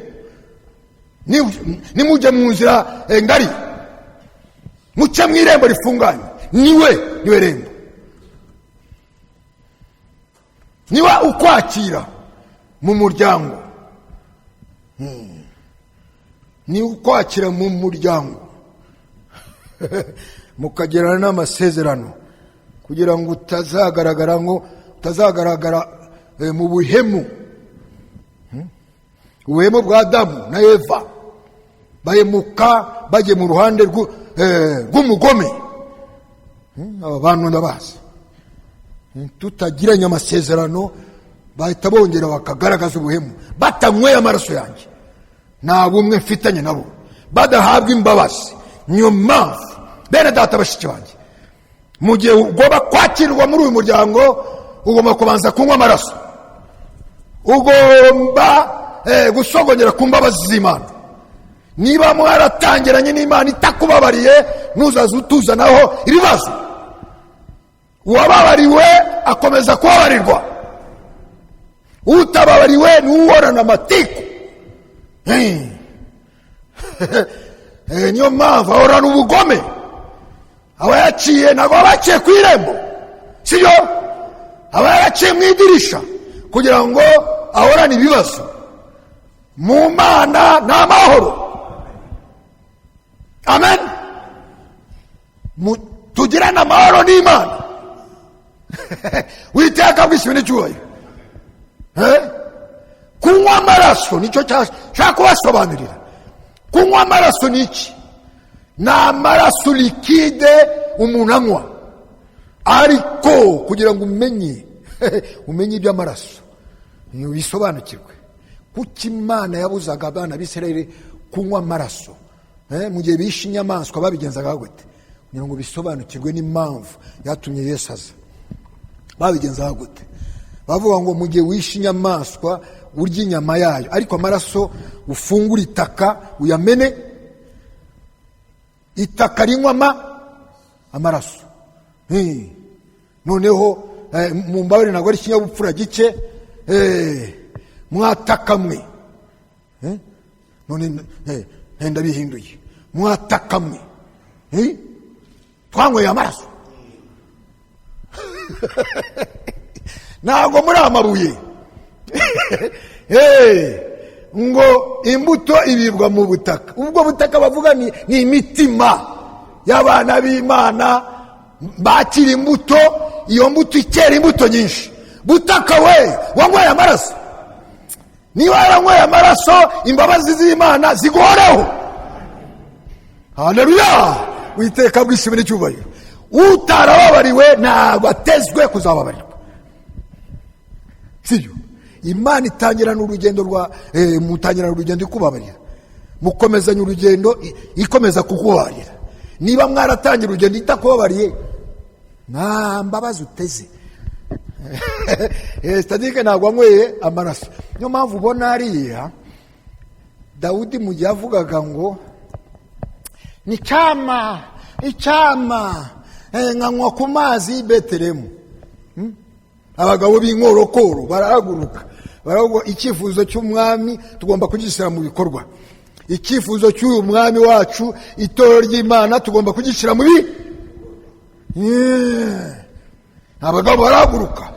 nimujye mu nzira ngari, muce mu irembo rifunganye. Niwe rembo, niwe ukwakira mu muryango. Ni ukwakira mu muryango mukagirana n'amasezerano, kugira ngo utazagaragara mu buhemu bwa Adamu na Eva. Bahemuka bagiye mu ruhande rw'umugome. Aba bantu ndabazi, tutagiranye amasezerano bahita bongera bakagaragaza ubuhemu, batanyweye amaraso yanjye. Nta bumwe mfitanye nabo, badahabwa imbabazi. Niyo mpamvu bene data bashiki banjye, mu gihe ugomba kwakirwa muri uyu muryango, ugomba kubanza kunywa amaraso, ugomba gusogongera ku mbabazi z'Imana. Niba mwaratangiranye n'Imana itakubabariye, ntuzaze utuzanaho ibibazo. Uwababariwe akomeza kubabarirwa, utababariwe n'uworana amatiku. Niyo mpamvu ahorana ubugome. Aba yaciye ntabwo aba yaciye ku irembo, sibyo? Aba yaciye mu idirisha kugira ngo ahorane ibibazo. Mu Mana nta mahoro. Amen. tugirane amahoro n'Imana. Witeka bw'ishimwe n'icyubahiro. Kunywa amaraso nicyo cyashaka kubasobanurira. Kunywa amaraso ni iki? Ni amaraso likide umuntu anywa, ariko kugira ngo umenye iby'amaraso bisobanukirwe. Kuki Imana yabuzaga abana b'Isirayeli kunywa amaraso mu gihe bishe inyamaswa? Babigenzaga gute? Kugira ngo bisobanukirwe n'impamvu yatumye Yesu aza. Babigenzaga gute? Bavuga ngo mu gihe wishe inyamaswa urya inyama yayo, ariko amaraso ufungura itaka uyamene, itaka rinywa amaraso. Noneho mumbabarire ntabwo ari ikinyabupfura gike, mwatakamwe. None ndabihinduye, mwatakamwe, twanyweye amaraso. Ntabwo muri amabuye. Ngo imbuto ibirwa mu butaka. Ubwo butaka bavuga ni imitima y'abana b'Imana bakira imbuto. Iyo mbuto ikera imbuto nyinshi. Butaka we wanyweye amaraso. Niba waranyweye amaraso, imbabazi z'Imana ziguhoreho. Haleluya! Witeka bw'ishimwe n'icyubahiro. Utarababariwe ntabwo atezwe kuzababarirwa. Sibyo? Imana itangirana urugendo mutangirana urugendo ikubabarira, mukomezanya urugendo ikomeza kukubabarira. Niba mwaratangira urugendo itakubabariye, nta mbabazi uteze. Stadike ntabwo wanyweye amaraso. Niyo mpamvu ubona hariya Dawudi mu gihe avugaga ngo ni icyama nkanywa ku mazi y'i Betelehemu. Abagabo b'inkorokoro barahaguruka, baravuga icyifuzo cy'umwami tugomba kugishyira mu bikorwa. Icyifuzo cy'uyu mwami wacu, itorero ry'Imana, tugomba kugishyira mu abagabo barahaguruka.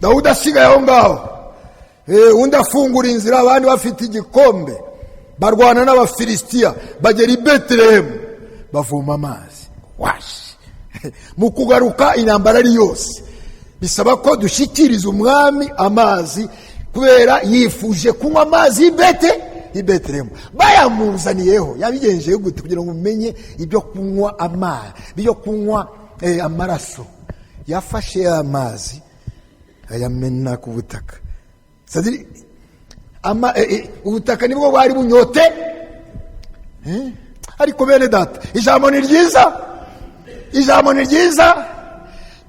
Dawudi asigaye aho ngaho, undi afungura inzira, abandi bafite igikombe, barwana n'Abafilisitiya, bagera i Betelehemu, bavoma amazi. Washi! Mu kugaruka intambara ari yose, bisaba ko dushyikiriza umwami amazi, kubera yifuje kunywa amazi i Betelehemu. Bayamuzaniyeho, yabigenjeje gute kugira ngo umenye ibyo kunywa amazi, ibyo kunywa amaraso? Yafashe amazi ayamena ku butaka. Sadiri ubutaka nibwo bwari bunyote. Ariko bene data, ijambo ni ryiza.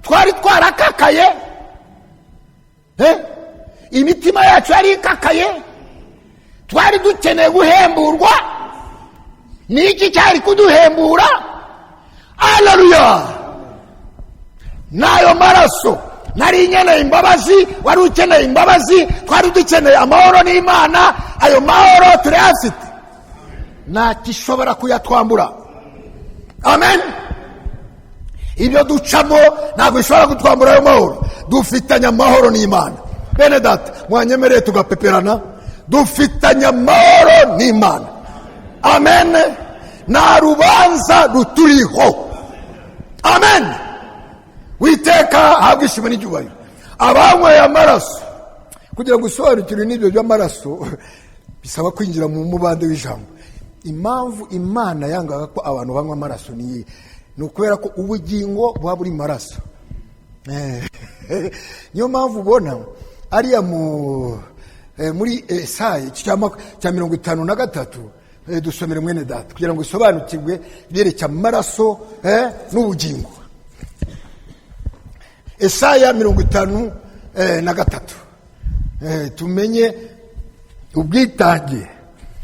Twari twarakakaye, imitima yacu yari ikakaye, twari dukeneye guhemburwa. Niki cyari kuduhembura? Haleluya! Nayo maraso. Nari nkeneye imbabazi, wari ukeneye imbabazi, twari dukeneye amahoro n'Imana. Ayo mahoro turayafite, nta gishobora kuyatwambura. Amen. Ibyo ducamo ntabwo bishobora kutwambura ayo mahoro. Dufitanye amahoro n'Imana. Bene data, mwanyemereye tugapeperana. Dufitanye amahoro n'Imana. Amen. Nta rubanza ruturiho. Amen. Witeka habwa ishimwe n'icyubahiro. Abanyweye amaraso, kugira ngo usobanukirwe n'ibyo by'amaraso, bisaba kwinjira mu mubande w'ijambo. Impamvu Imana yangaga ko abantu banywa amaraso ni ukubera ko ubugingo buba buri maraso. Niyo mpamvu ubona ariya muri Esaya cya 53, dusomere mwene data kugira ngo usobanukirwe byerekeye amaraso n'ubugingo. Esaya 53, tumenye ubwitange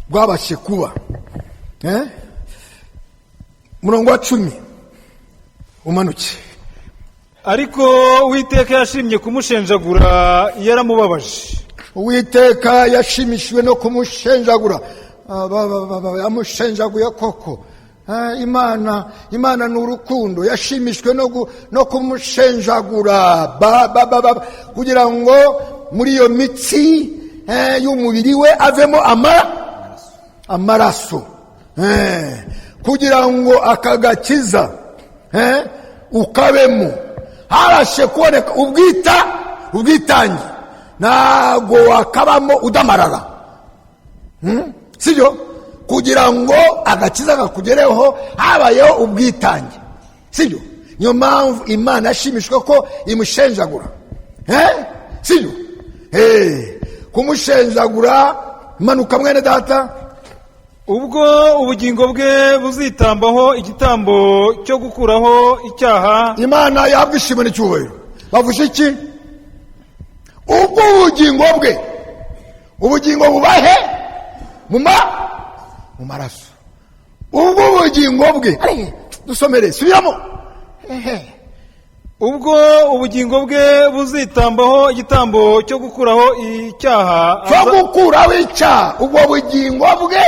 bwabashe kuba. Murongo wa 10 umanuke. Ariko Uwiteka yashimye kumushenjagura, yaramubabaje. Uwiteka yashimishwe no kumushenjagura. Yamushenjaguye koko. Imana ni urukundo. Yashimishwe no kumushenjagura, kugira ngo muri iyo mitsi y'umubiri we avemo amaraso, kugira ngo akagakiza ukabemo, habashe kuboneka ubwitange, ntabwo wakabamo udamarara, sibyo? kugira ngo agakiza kakugereho habayeho ubwitange, sibyo? niyo mpamvu Imana yashimishwa ko imushenjagura, sibyo? kumushenjagura, manuka mwene data, ubwo ubugingo bwe buzitambaho igitambo cyo gukuraho icyaha. Imana yahabwa ishimwe n'icyubahiro. bavuze iki? ubwo ubugingo bubahe mu maraso, ubwo ubugingo bwe, dusomere, subiramo. ubwo ubugingo bwe buzitambaho igitambo cyo gukuraho icyaha. ubwo bugingo bwe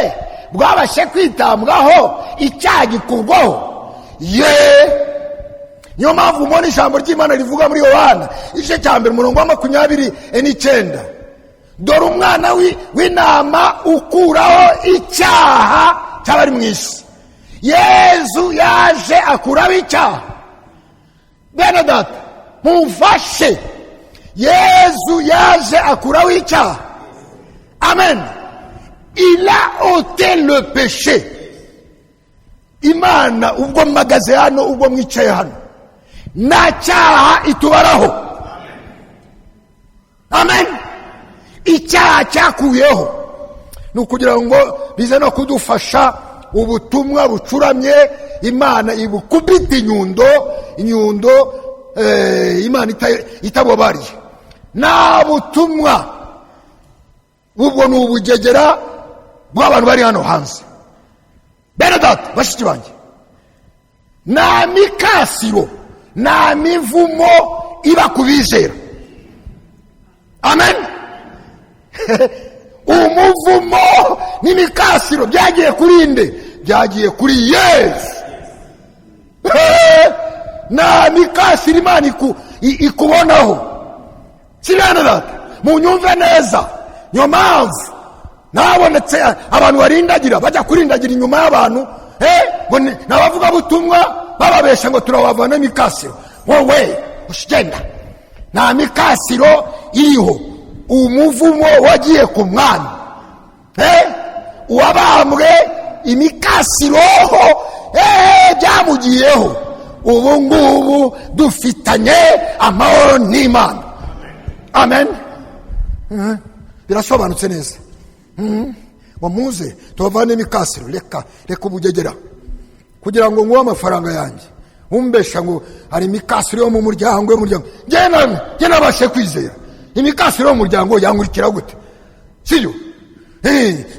bwabashe kwitambwaho icyaha gikurwaho. niyo mpamvu ubona ijambo ry'Imana rivuga muri Yohana igice cya 1 umurongo wa 29, dore umwana w'intama ukuraho icyaha cy'abari mu isi. Yezu yaje akuraho icyaha. bene data mumfashe, Yezu yaje akuraho icyaha. Amen. Il a ôté le péché. Imana ubwo mpagaze hano, ubwo mwicaye hano, nta cyaha itubaraho. Amen. icyaha cyakuyeho, ni ukugira ngo bize no kudufasha ubutumwa bucuramye. Imana ibukubita inyundo Imana itabobariye. nta butumwa ubwo ni ubugegera bw'abantu bari hano hanze. bene data bashiki banjye, nta mikasiro, nta mivumo iba ku bizera. Amen. umuvumo n'imikasiro byagiye kuri nde? byagiye kuri Yesu. nta mikasiro Imana ikubonaho. sibana data, munyumve neza. niyo mpamvu nabonetse abantu barindagira, bajya kurindagira inyuma y'abantu, ngo nabavuga butumwa bababesha ngo turabavana mikasiro. wowe ushigenda, nta mikasiro iriho. umuvumo wagiye ku mwami, uwabambwe imikasiro byamugiyeho. ubu ngubu dufitanye amahoro n'Imana. Amen. birasobanutse neza. wamuze tubavane imikasiro. reka ubugegera kugira ngo nguhe amafaranga yanjye, umbesha ngo hari imikasiro yo mu muryango njye nabashe kwizera imikasiro yo mu muryango yankurikira gute? sibyo?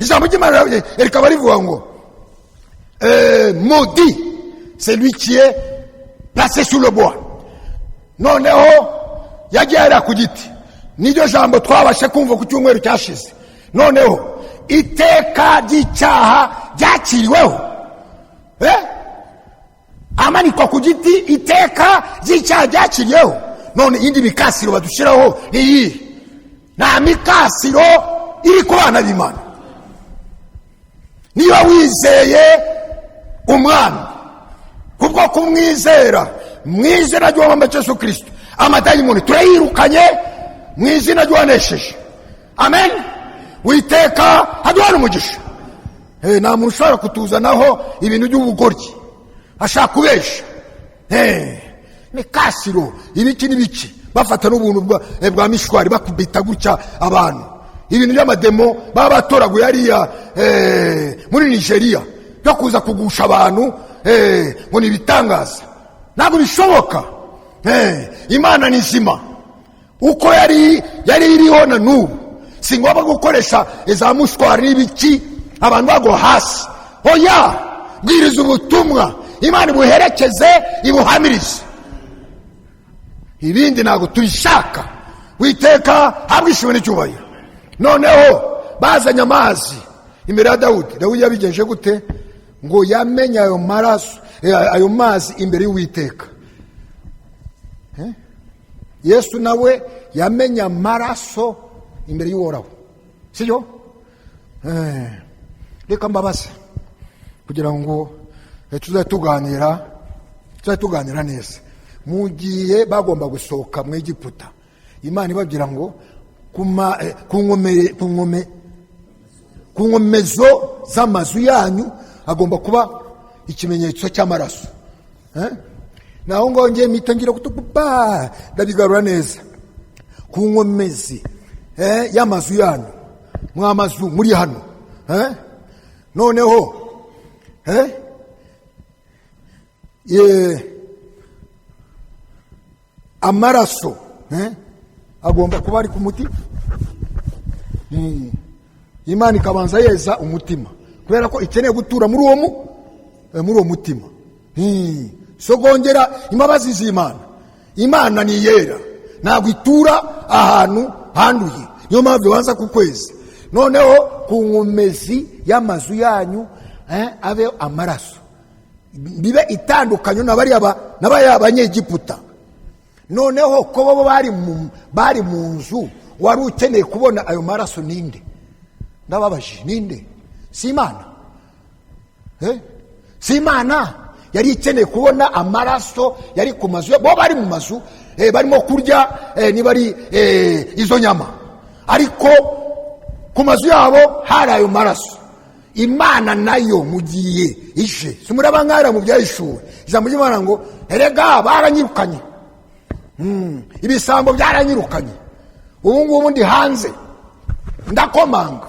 ijambo ry'Imana rikaba rivuga ngo maudit celui qui est placé sous le bois. noneho yagiye ku giti. niryo jambo twabashe kumva ku cyumweru cyashize. noneho iteka ry'icyaha ryakiriweho, amanikwa ku giti, iteka ry'icyaha ryakiriweho. none indi mikasiro badushyiraho iyi, nta mikasiro iri ku bana b'Imana. niba wizeye umwami, kubwo kumwizera mu izina ry'uwambaye Yesu Kristo, amadayimoni turayirukanye mu izina ry'uwanesheje. Amen. witeka haduhana umugisha. nta muntu ushobora kutuzanaho ibintu by'ubugoryi ashaka kubesha. mikasiro ibiki n'ibiki, bafata n'ubuntu bwa mishwari bakubita gutya abantu. ibintu by'amademo baba batoraguye hariya muri Nigeria byo kuza kugusha abantu, ngo ni ibitangaza. ntabwo bishoboka. Imana ni nzima. uko yari iriho na n'ubu, si ngombwa gukoresha za mushwari n'ibiki abantu bagwa hasi. oya, bwiriza ubutumwa, Imana ibuherekeze ibuhamirize. ibindi ntabwo tubishaka. witeka habwa ishimwe n'icyubahiro. noneho bazanye amazi imbere ya Dawudi yabigenje gute? ngo yamenye ayo mazi imbere y'Uwiteka. Yesu nawe yamenye amaraso imbere y'Uhoraho, sibyo? reka mbabaze kugira ngo tuzajye tuganira tuzajya tuganira neza. Mu gihe bagomba gusohoka mu Egiputa, Imana ibabwira ngo ku nkomezo z'amazu yanyu hagomba kuba ikimenyetso cy'amaraso. Naho ngo ngiye mpita ngira kutukupa ndabigarura neza. Ku nkomezi y'amazu yanyu, mwamazu muri hano, noneho amaraso agomba kuba ari ku mutima. Imana ikabanza yeza umutima, kubera ko ikeneye gutura muri uwo mutima. Sogongera imbabazi z'Imana. Imana ni yera, ntabwo itura ahantu handuye. Niyo mpamvu banza ku kwezi. Noneho ku nkomezi y'amazu yanyu abe amaraso, bibe itandukanye n'abariya Abanyegiputa. Noneho ko bo bari mu nzu, wari ukeneye kubona ayo maraso ninde? Ndababaje, ninde? Si Imana? Si Imana yari ikeneye kubona amaraso yari ku mazu? Bo bari mu mazu barimo kurya niba ari izo nyama, ariko ku mazu yabo hari ayo maraso. Imana nayo mugiye ije, simuraba nkara mu byayishuwe, ijambo ry'Imana ngo erega baranyirukanye, ibisambo byaranyirukanye, ubu ngubu ndi hanze ndakomanga.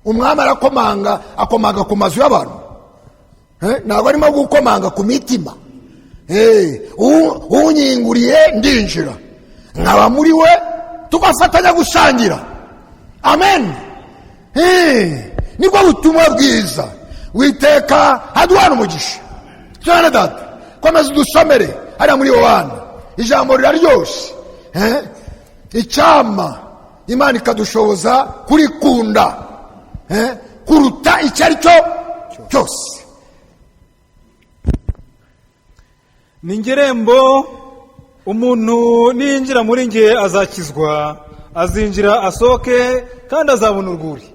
Umwami arakomanga, akomanga ku mazu y'abantu, ntabwo arimo gukomanga ku mitima. Unyinguriye ndinjira, nkaba muri we, tugafatanya gusangira. Amen. Nibwo butumwa bwiza. Witeka aduhana umugisha. Cyane data, komeza udusomere hariya muri Yohana, ijambo riraryoshe. Icyama Imana ikadushoboza kurikunda kuruta icyo ari cyo cyose. Ni ngerembo, umuntu ninjira muri nge azakizwa, azinjira asohoke kandi azabona urwuri.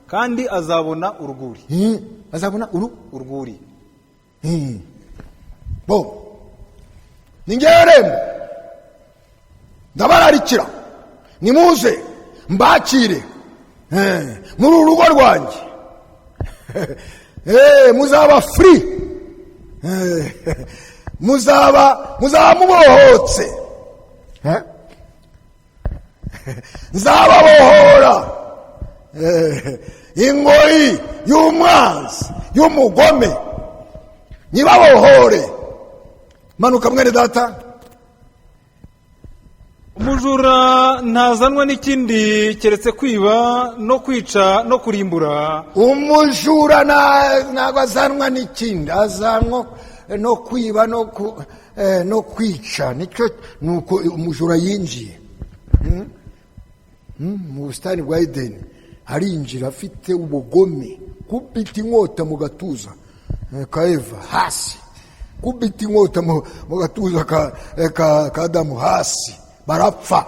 Kandi azabona urwuri. Azabona urwuri. Bo ni ngerembo, ndabararikira nimuze mbakire muri urugo rwanjye. Muzaba free, muzaba mubohotse, nzababohora ingoyi y'umwanzi y'umugome, nibabohore. Manuka mwene data. Umujura ntazanwa n'ikindi keretse kwiba no kwica no kurimbura. Umujura ntabwo azanwa n'ikindi, azanwa no kwiba no kwica. Nicyo nuko umujura yinjiye mu busitani bwa Edeni, arinjira afite ubugome, kubita inkota mu gatuza ka Eva hasi, kubita inkota mu gatuza ka Adamu hasi, barapfa.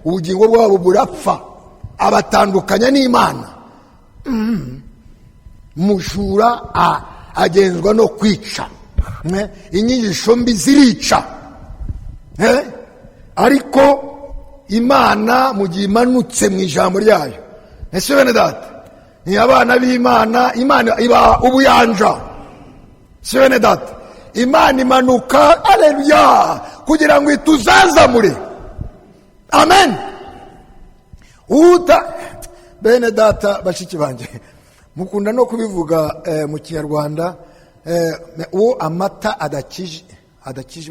Ubugingo bwabo burapfa, abatandukanya n'Imana. Umujura agenzwa no kwica. Inyigisho mbi zirica, ariko Imana mu gihe imanutse mu ijambo ryayo, ese bene data, ni abana b'Imana. Imana iba ubuyanja. Se bene data, Imana imanuka, aleluya, kugira ngo ituzazamure. Amen. Bene data bashiki banje, mukunda no kubivuga mu Kinyarwanda, uwo amata adakije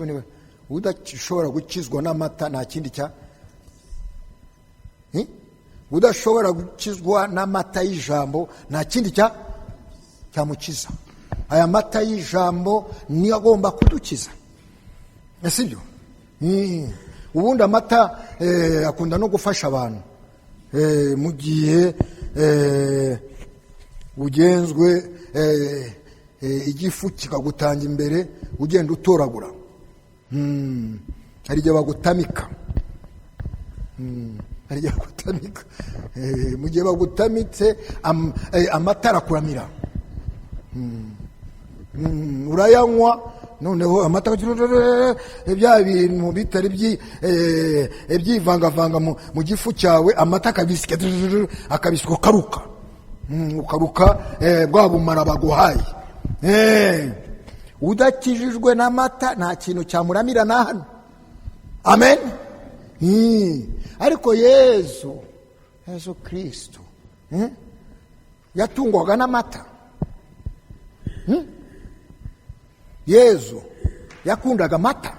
niwe udashobora gukizwa n'amata, nta kindi udashobora gukizwa n'amata y'ijambo, nta kindi cyamukiza. Aya mata y'ijambo niyo agomba kudukiza, sibyo? Ubundi amata akunda no gufasha abantu mu gihe ugenzwe igifu kikagutanga imbere, ugenda utoragura. Hari igihe bagutamika, mu gihe bagutamitse amata arakuramira. urayanywa noneho amata bya bintu bitari byivangavanga mu gifu cyawe, amata akabisika ukaruka bwa bumara baguhaye. Udakijijwe n'amata nta kintu cyamuramira na hano. Amen. Ariko Yesu Kristo yatungwaga n'amata. Yesu yakundaga amata.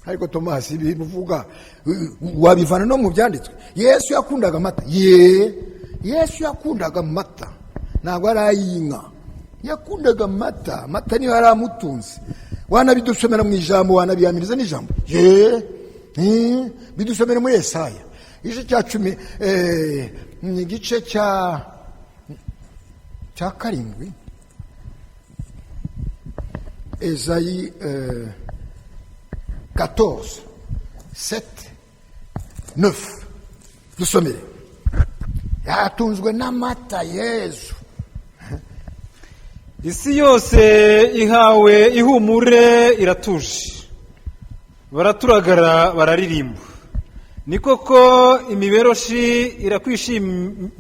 Ariko Tomasi ibintu uvuga wabivana no mu byanditswe. Yesu yakundaga amata. Yesu yakundaga amata, ntabwo ari ay'inka. Yakundaga amata. Amata niyo yari amutunze. Wanabidusomera mu ijambo, wanabihamiriza n'ijambo. Bidusomera muri Yesaya igice cya 10, igice cya 7. Esayi 14, 7, 9. Dusomere. Yatunzwe n'amata Yesu. Isi yose ihawe ihumure iratuje, baraturagara bararirimba. Ni koko imiberoshi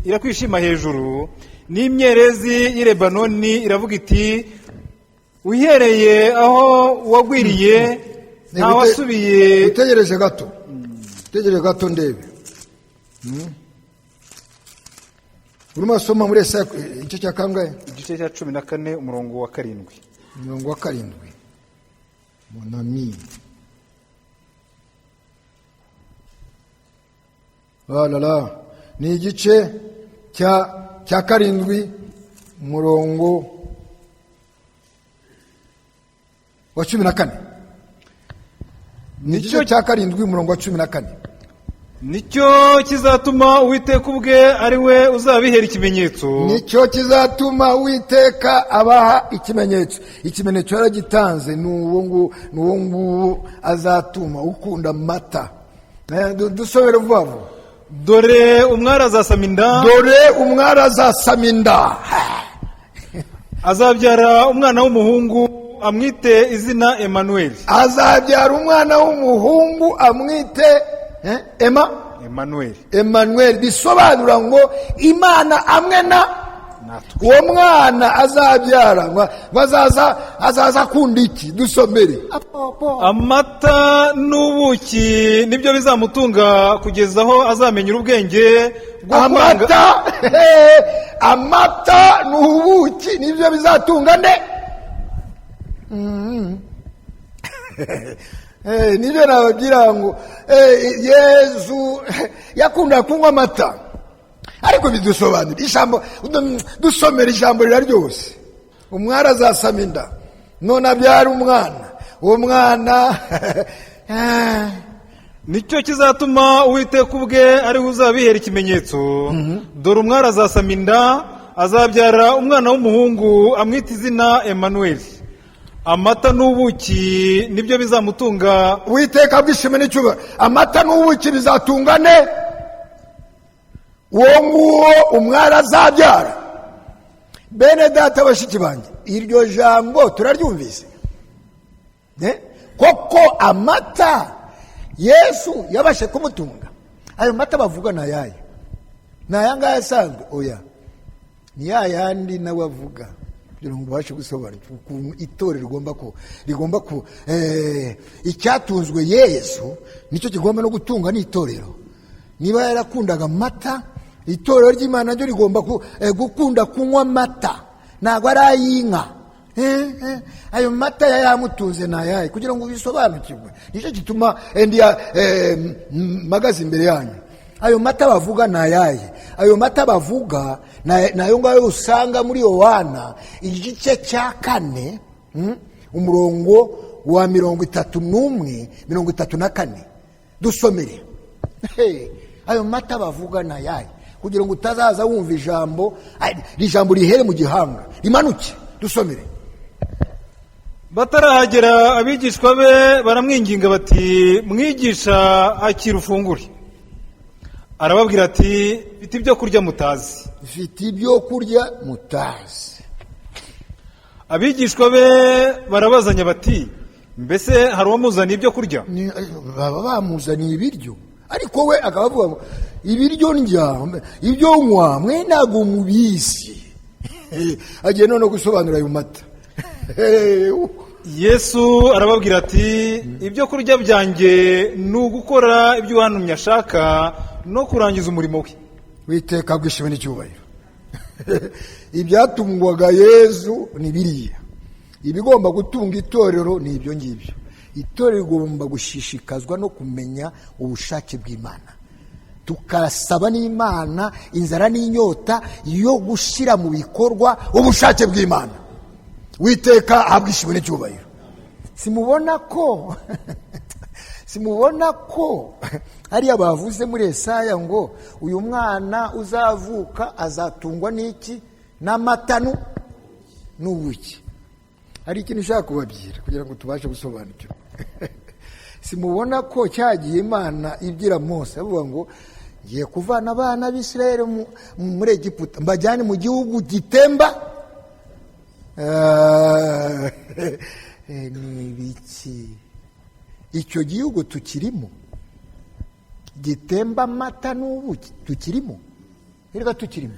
irakwishima hejuru, n'imyerezi y'i Lebanoni iravuga iti uhereye aho wagwiriye nta wasubiye. Utegereje gato ndebe. Urimo asoma muri Yesaya igice cya kangahe? Igice cya 14 umurongo wa 7. Umurongo wa 7. Monami. Walala. Ni igice cya 7 umurongo wa 14. Nicyo cya 7 umurongo wa 14. Nicyo kizatuma Uwiteka ubwe ari we uzabihera ikimenyetso. Nicyo kizatuma Uwiteka abaha ikimenyetso. Ikimenyetso yaragitanze, n'uwo nguwo azatuma ukunda amata. Dusubire vuba vuba. Dore umwari azasama inda. Azabyara umwana w'umuhungu amwite izina Emmanuel. Azabyara umwana w'umuhungu amwite Emmanuel. Bisobanura ngo Imana amwe na uwo mwana azabyara. Azaza kundi iki? Dusomere. Amata n'ubuki nibyo bizamutunga kugeza aho azamenyera ubwenge bwo kwanga. Amata n'ubuki nibyo bizatunga nde? Nibyo nababwira ngo Yesu yakunda kunywa amata. Ariko bidusobanura ijambo, dusomera ijambo riraryose. Umwari azasama inda, none abyara umwana. Uwo mwana nicyo kizatuma Uwiteka ubwe ari we uzabihera ikimenyetso. Dore umwari azasama inda, azabyara umwana w'umuhungu amwita izina Emmanuel. Amata n'ubuki nibyo bizamutunga. Uwiteka bwishime n'icyuba. Amata n'ubuki bizatunga ne? Uwo nguwo umwari azabyara. Bene data bashiki banjye, iryo jambo turaryumvise. Koko amata Yesu yabashe kumutunga. Ayo mata bavuga na yaye. Na yanga yasanzwe oya. Ni yayandi nawe avuga. Kugira ngo ubashe gusobanukirwa ukuntu itorero rigomba ku icyatunzwe Yesu nicyo kigomba no gutunga n'itorero. Niba yarakundaga amata, itorero ry'Imana ryo rigomba gukunda kunywa amata, ntabwo ari ay'inka. Ayo mata yamutunze nayaye kugira ngo bisobanukirwe. Nicyo gituma magaze imbere yanyu. Ayo mata bavuga nayaye. Ayo mata bavuga nayo ngayo usanga muri Yohana igice cya 4 umurongo wa 31 34. Dusomere. Ayo mata bavuga nayaye kugira ngo utazaza wumva ijambo rihere mu gihanga rimanuke. Dusomere. Batarahagera abigishwa be baramwinginga bati mwigisha akira ufungure. Arababwira ati mfite ibyo kurya mutazi. abigishwa be barabazanya bati, mbese hari uwamuzaniye ibyo kurya? Baba bamuzaniye ibiryo, ariko we akaba avuga ngo ibiryo ndya, ibyo nywa mwe ntabwo mubizi. Agiye none gusobanura ayo mata. Yesu arababwira ati, ibyo kurya byanjye ni ugukora ibyo uwantumye ashaka no kurangiza umurimo we. Witeka bwishime n'icyubahiro. Ibyatungwaga Yesu ni biriya, ibigomba gutunga itorero ni ibyo ngibyo. Itorero rigomba gushishikazwa no kumenya ubushake bw'Imana, tukasaba n'Imana inzara n'inyota yo gushyira mu bikorwa ubushake bw'Imana. Witeka abwishime n'icyubahiro. simubona ko hariya bavuze muri Yesaya ngo uyu mwana uzavuka azatungwa n'iki? N'amata n'ubuki. Hari ikintu ushaka kubabwira kugira ngo tubashe gusobanukirwa. Simubona ko cyagiye Imana ibwira Mose avuga ngo ngiye kuvana abana b'Isirayeli muri Egiputa mbajyane mu gihugu gitemba ni biki? Icyo gihugu tukirimo gitemba amata n'ubuki, tukirimo, reka tukirimo.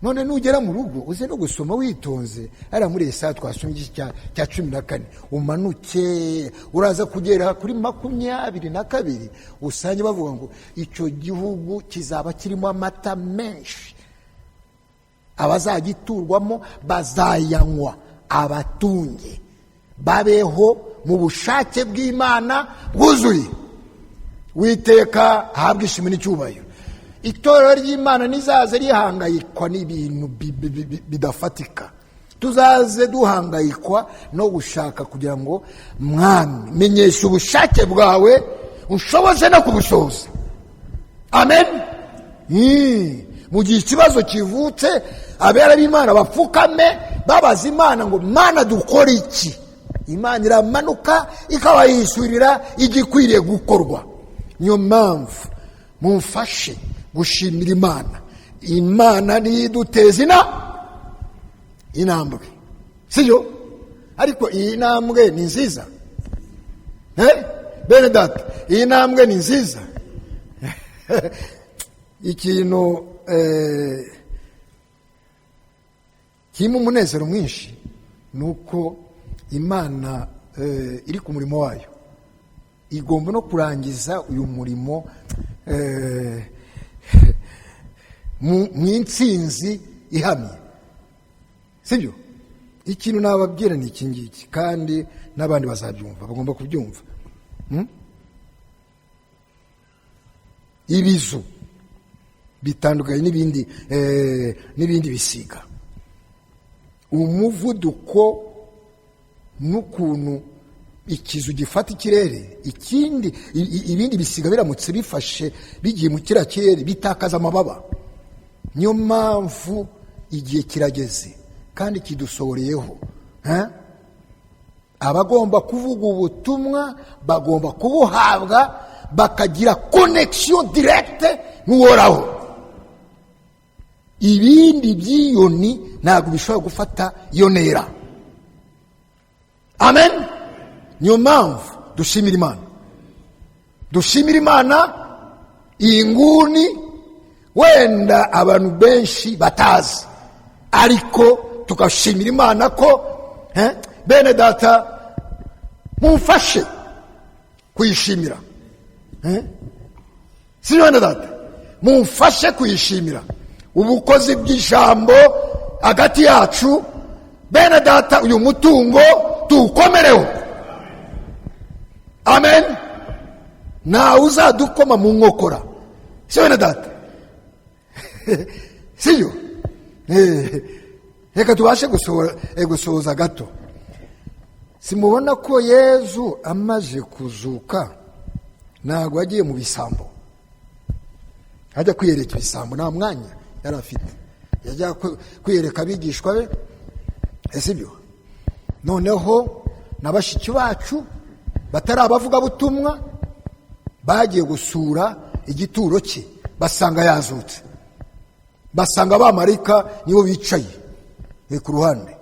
None nugera mu rugo uze no gusoma witonze, ari muri Yesaya twasomye cya 14, umanuke uraza kugera kuri 22 usanye bavuga ngo icyo gihugu kizaba kirimo amata menshi, abazagiturwamo bazayanywa abatunge, babeho mu bushake bw'Imana bwuzuye. Witeka ahabwa ishimwe n'icyubahiro. Itorero ry'Imana nizaze rihangayikwa n'ibintu bidafatika, tuzaze duhangayikwa no gushaka kugira ngo Mwami menyesha ubushake bwawe ushoboze no kubusohoza. Amen. Mu gihe ikibazo kivutse, abera b'Imana bapfukame babaza Imana ngo Mana dukora iki? Imana iramanuka ikabayishyurira igikwiriye gukorwa. Niyo mpamvu mumfashe gushimira Imana. Imana niduteza intambwe, sibyo? Ariko iyi ntambwe ni nziza, bene data, iyi ntambwe ni nziza. Ikintu kirimo umunezero mwinshi ni uko Imana iri ku murimo wayo, igomba no kurangiza uyu murimo mu intsinzi ihamye, sibyo? Ikintu nababwira ni iki ngiki, kandi n'abandi bazabyumva, bagomba kubyumva. Ibizu bitandukanye n'ibindi bisiga, umuvuduko n'ukuntu ikizu gifata ikirere, ibindi bisiga biramutse bifashe bigiye mu kirere bitakaza amababa. Niyo mpamvu igihe kirageze kandi kidusohoreyeho, abagomba kuvuga ubutumwa bagomba kubuhabwa, bakagira connection directe n'uhoraho. Ibindi byiyoni ntabwo bishobora gufata iyo ntera. Amen. Niyo mpamvu dushimira Imana iyi nguni wenda abantu benshi batazi, ariko tugashimira Imana ko bene data mumfashe kuyishimira. Si bene data mumfashe kuyishimira ubukozi bw'ijambo hagati yacu. Bene data uyu mutungo tuwukomereho. Amen. Ntawe uzadukoma mu nkokora, si bene data? Siyo? Reka tubashe gusohoza gato. Simubona ko Yezu amaze kuzuka ntabwo agiye mu bisambo, ajya kwiyereka ibisambo, nta mwanya yari afite, yajya kwiyereka abigishwa be, sibyo? Noneho na bashiki bacu batari abavugabutumwa bagiye gusura igituro cye, basanga yazutse. basanga abamarayika nibo bicaye ku ruhande.